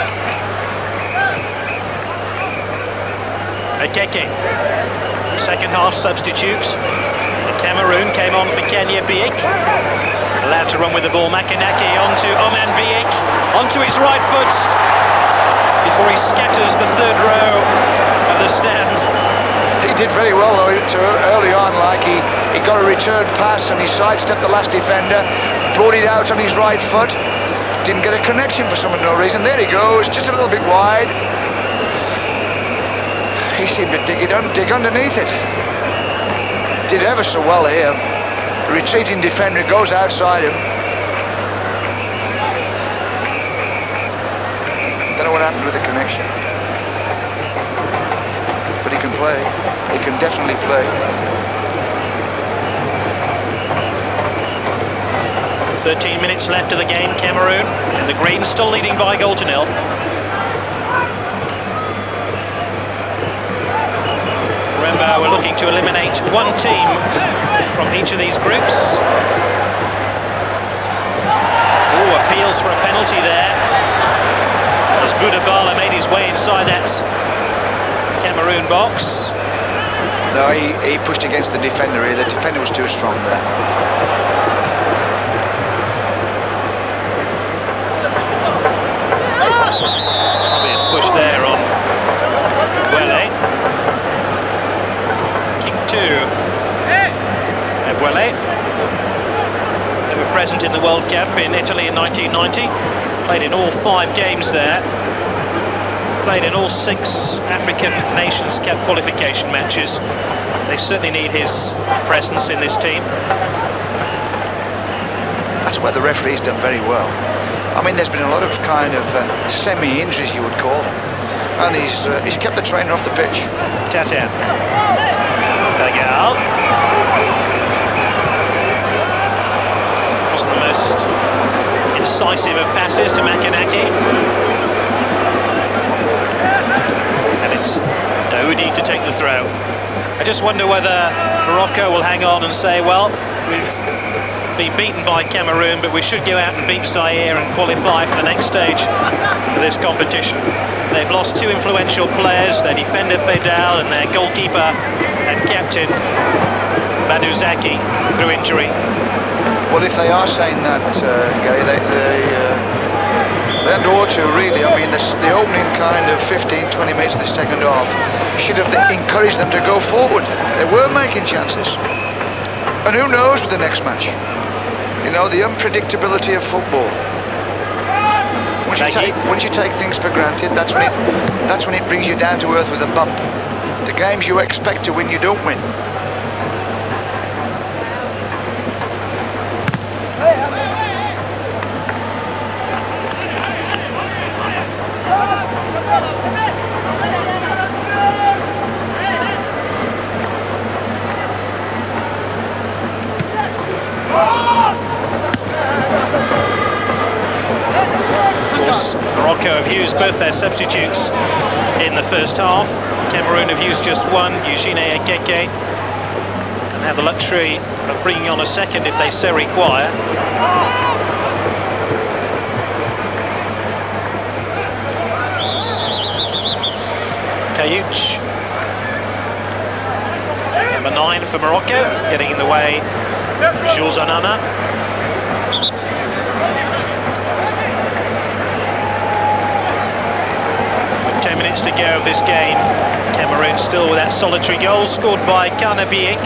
Akeke. Second half substitutes. Cameroon came on for Kenya Biak. Allowed to run with the ball. Makanaki onto Oman Biak. Onto his right foot. Before he scatters the third row of the stand. He did very well though early on, like he got a return pass and he sidestepped the last defender, brought it out on his right foot, didn't get a connection for some unknown reason. There he goes, just a little bit wide. He seemed to dig underneath it. Did ever so well here. The retreating defender goes outside him. Don't know what happened with the connection. But he can play. He can definitely play. 13 minutes left of the game, Cameroon, and the Greens still leading by a goal to nil. Remember, we're looking to eliminate one team from each of these groups. Oh, appeals for a penalty there. As Boudabala made his way inside that Cameroon box. No, he pushed against the defender here. The defender was too strong there. Obvious push there on Wele. Kick to Wele. They were present in the World Cup in Italy in 1990. Played in all 5 games there. Played in all 6 African Nations Cup qualification matches. They certainly need his presence in this team. That's where the referee's done very well. I mean, there's been a lot of kind of semi-injuries, you would call them. And he's kept the trainer off the pitch. Tatian. Pagal. Wasn't the most incisive of passes to Makanaki. And it's Daoudi to take the throw. I just wonder whether Morocco will hang on and say, well, we've been beaten by Cameroon, but we should go out and beat Zaire and qualify for the next stage of this competition. They've lost 2 influential players, their defender Fedal and their goalkeeper and captain Baduzaki through injury. Well, if they are saying that, Gary, they ought to really. I mean, the opening kind of 15-20 minutes of the second half should have encouraged them to go forward. They were making chances. And who knows with the next match? You know, the unpredictability of football. Once you take things for granted, that's when it brings you down to earth with a bump. The games you expect to win, you don't win. Morocco have used both their substitutes in the first half. Cameroon have used just one, Eugene Akeke, and have the luxury of bringing on a second if they so require. Ayouch. Number 9 for Morocco, getting in the way, Jules Onana. With 10 minutes to go of this game, Cameroon still with that solitary goal scored by Cameroon.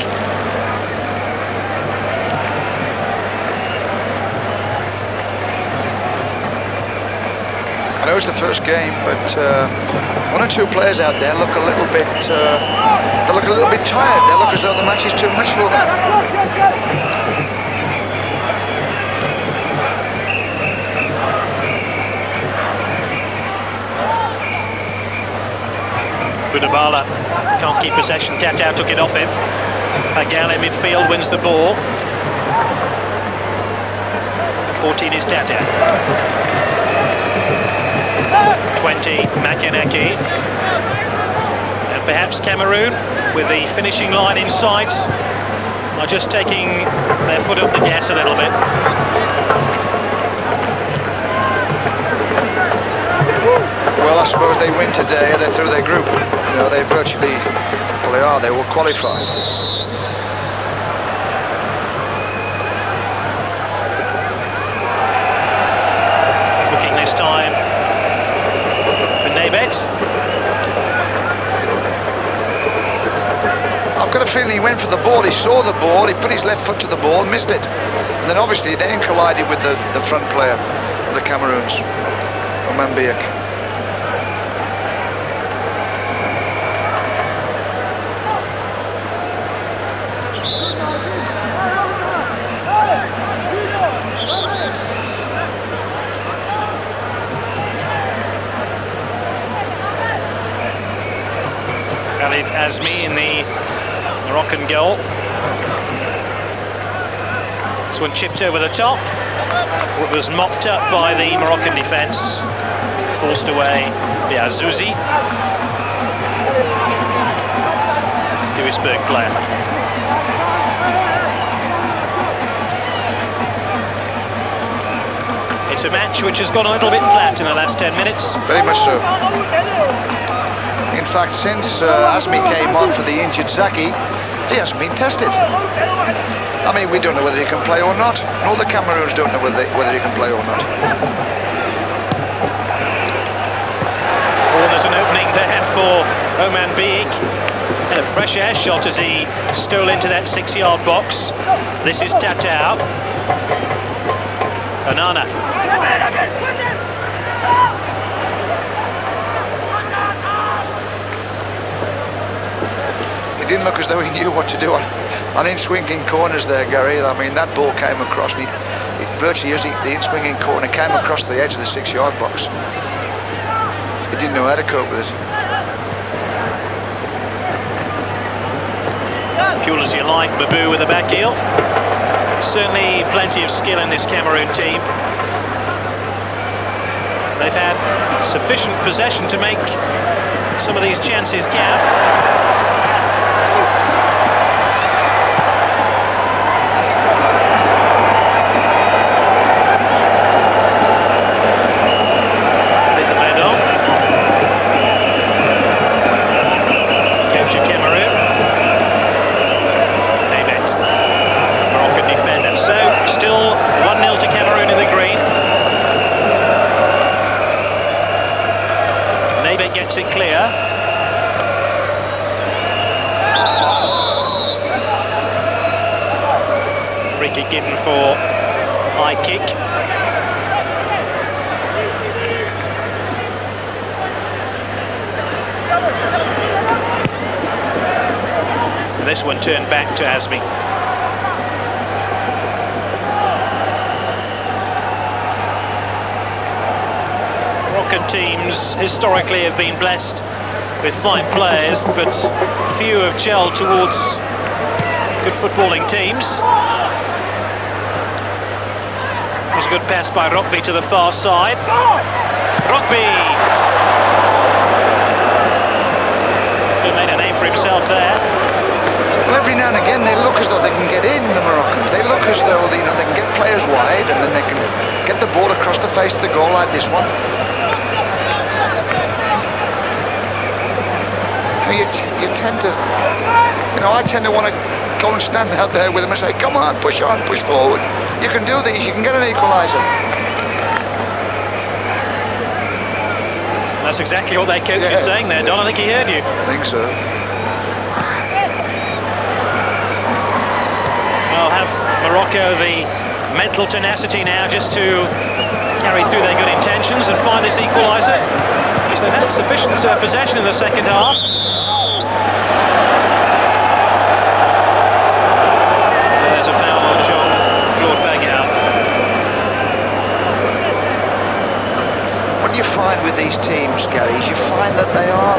I know it's the first game, but one or two players out there look a little bit, they look a little bit tired. They look as though the match is too much for them. Budabala can't keep possession. Tatao took it off him. Agale midfield wins the ball. 14 is Tatao. 20, Makanaki. And perhaps Cameroon, with the finishing line in sight, are just taking their foot off the gas a little bit. Well, I suppose they win today, they're through their group. You know, they virtually, well, they are, they will qualify. Looking this time for Nebet. I've got a feeling he went for the ball, he saw the ball, he put his left foot to the ball and missed it. And then obviously then collided with the front player of the Cameroons, Omambiak. Azmi in the Moroccan goal. This one chipped over the top. It was mopped up by the Moroccan defence. Forced away by Azouzi. Duisburg player. It's a match which has gone a little bit flat in the last 10 minutes. Very much so. In fact, since Azmi came on for the injured Zaki, he hasn't been tested. I mean, we don't know whether he can play or not. All the Cameroons don't know whether he can play or not. Oh, there's an opening there for Oman Biik. And a fresh air shot as he stole into that 6-yard box. This is Tatao. Onana. It didn't look as though he knew what to do on in-swinging corners there, Gary. I mean, that ball came across, it virtually as the in-swinging corner came across the edge of the 6-yard box. He didn't know how to cope with it. Cool as you like, Babu with the back heel. Certainly plenty of skill in this Cameroon team. They've had sufficient possession to make some of these chances count. Gets it clear. Free kick given for high kick. This one turned back to Azmi. Moroccan teams historically have been blessed with fine players, but few have gelled towards good footballing teams. There's a good pass by Rokbi to the far side. Rokbi! He made a name for himself there. Well, every now and again they look as though they can get in, the Moroccans. They look as though they can get players wide and then they can get the ball across the face of the goal like this one. you tend to, I tend to want to go and stand out there with them and say, come on, push forward. You can do these, you can get an equaliser. That's exactly what their coach is saying there, Don. I think he heard you. I think so. Well, have Morocco the mental tenacity now just to carry through their good intentions and find this equaliser? Because they've had sufficient possession in the second half. There's a foul on Jean-Claude Bagal. What you find with these teams, Gary, is you find that they are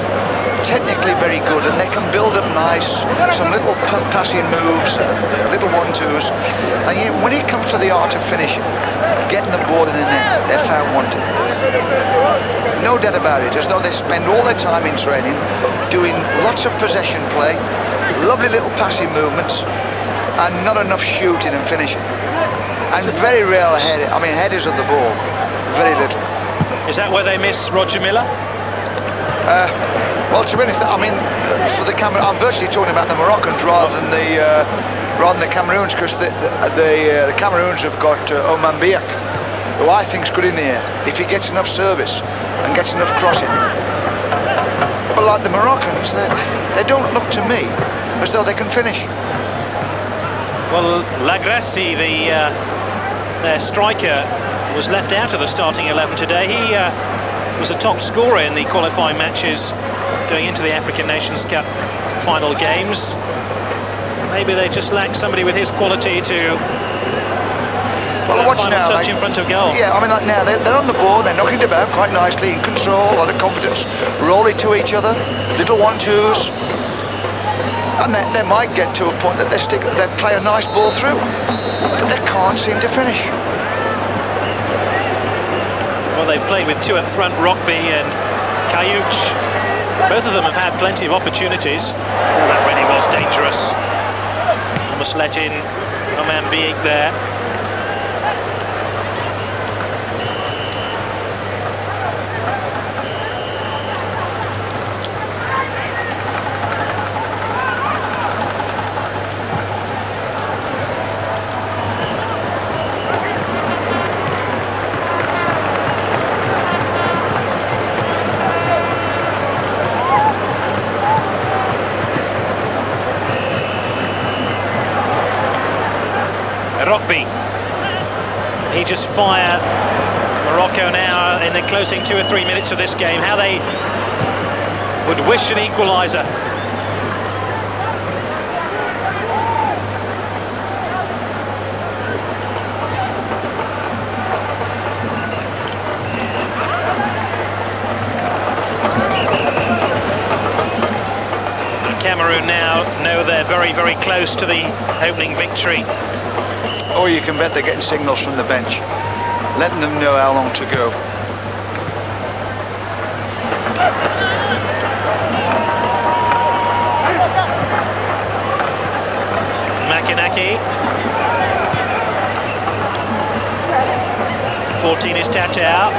technically very good and they can build up nice, some little passing moves, little one-twos, and yet when it comes to the art of finishing, getting the ball in the net, they're found wanting. No doubt about it, as though they spend all their time in training doing lots of possession play, lovely little passing movements, and not enough shooting and finishing. And very rare headers of the ball, very little. Is that where they miss Roger Miller? Well, to be honest, for the Cameroon, I'm virtually talking about the Moroccans rather than the Cameroons, because the Cameroons have got Oman Biak, who I think is good in the air if he gets enough service and gets enough crossing. But like the Moroccans, they don't look to me as though they can finish. Well, Lagrassi, their striker, was left out of the starting 11 today. He was a top scorer in the qualifying matches going into the African Nations Cup final games. Maybe they just lack somebody with his quality to watch now, touch in front of goal. Yeah, now they're on the ball, they're knocking it about quite nicely, in control, a lot of confidence, roll it to each other, little one-twos, and they might get to a point that they play a nice ball through, but they can't seem to finish. Well, they've played with two up front, Rockby and Kayuch. Both of them have had plenty of opportunities. Oh, that really was dangerous. Almost let in Oman Biak there. Rockby. He just fire Morocco now in the closing 2 or 3 minutes of this game. How they would wish an equaliser. Cameroon now know they're very, very close to the opening victory. Or you can bet they're getting signals from the bench, letting them know how long to go. Makinaki. 14 is Tatao.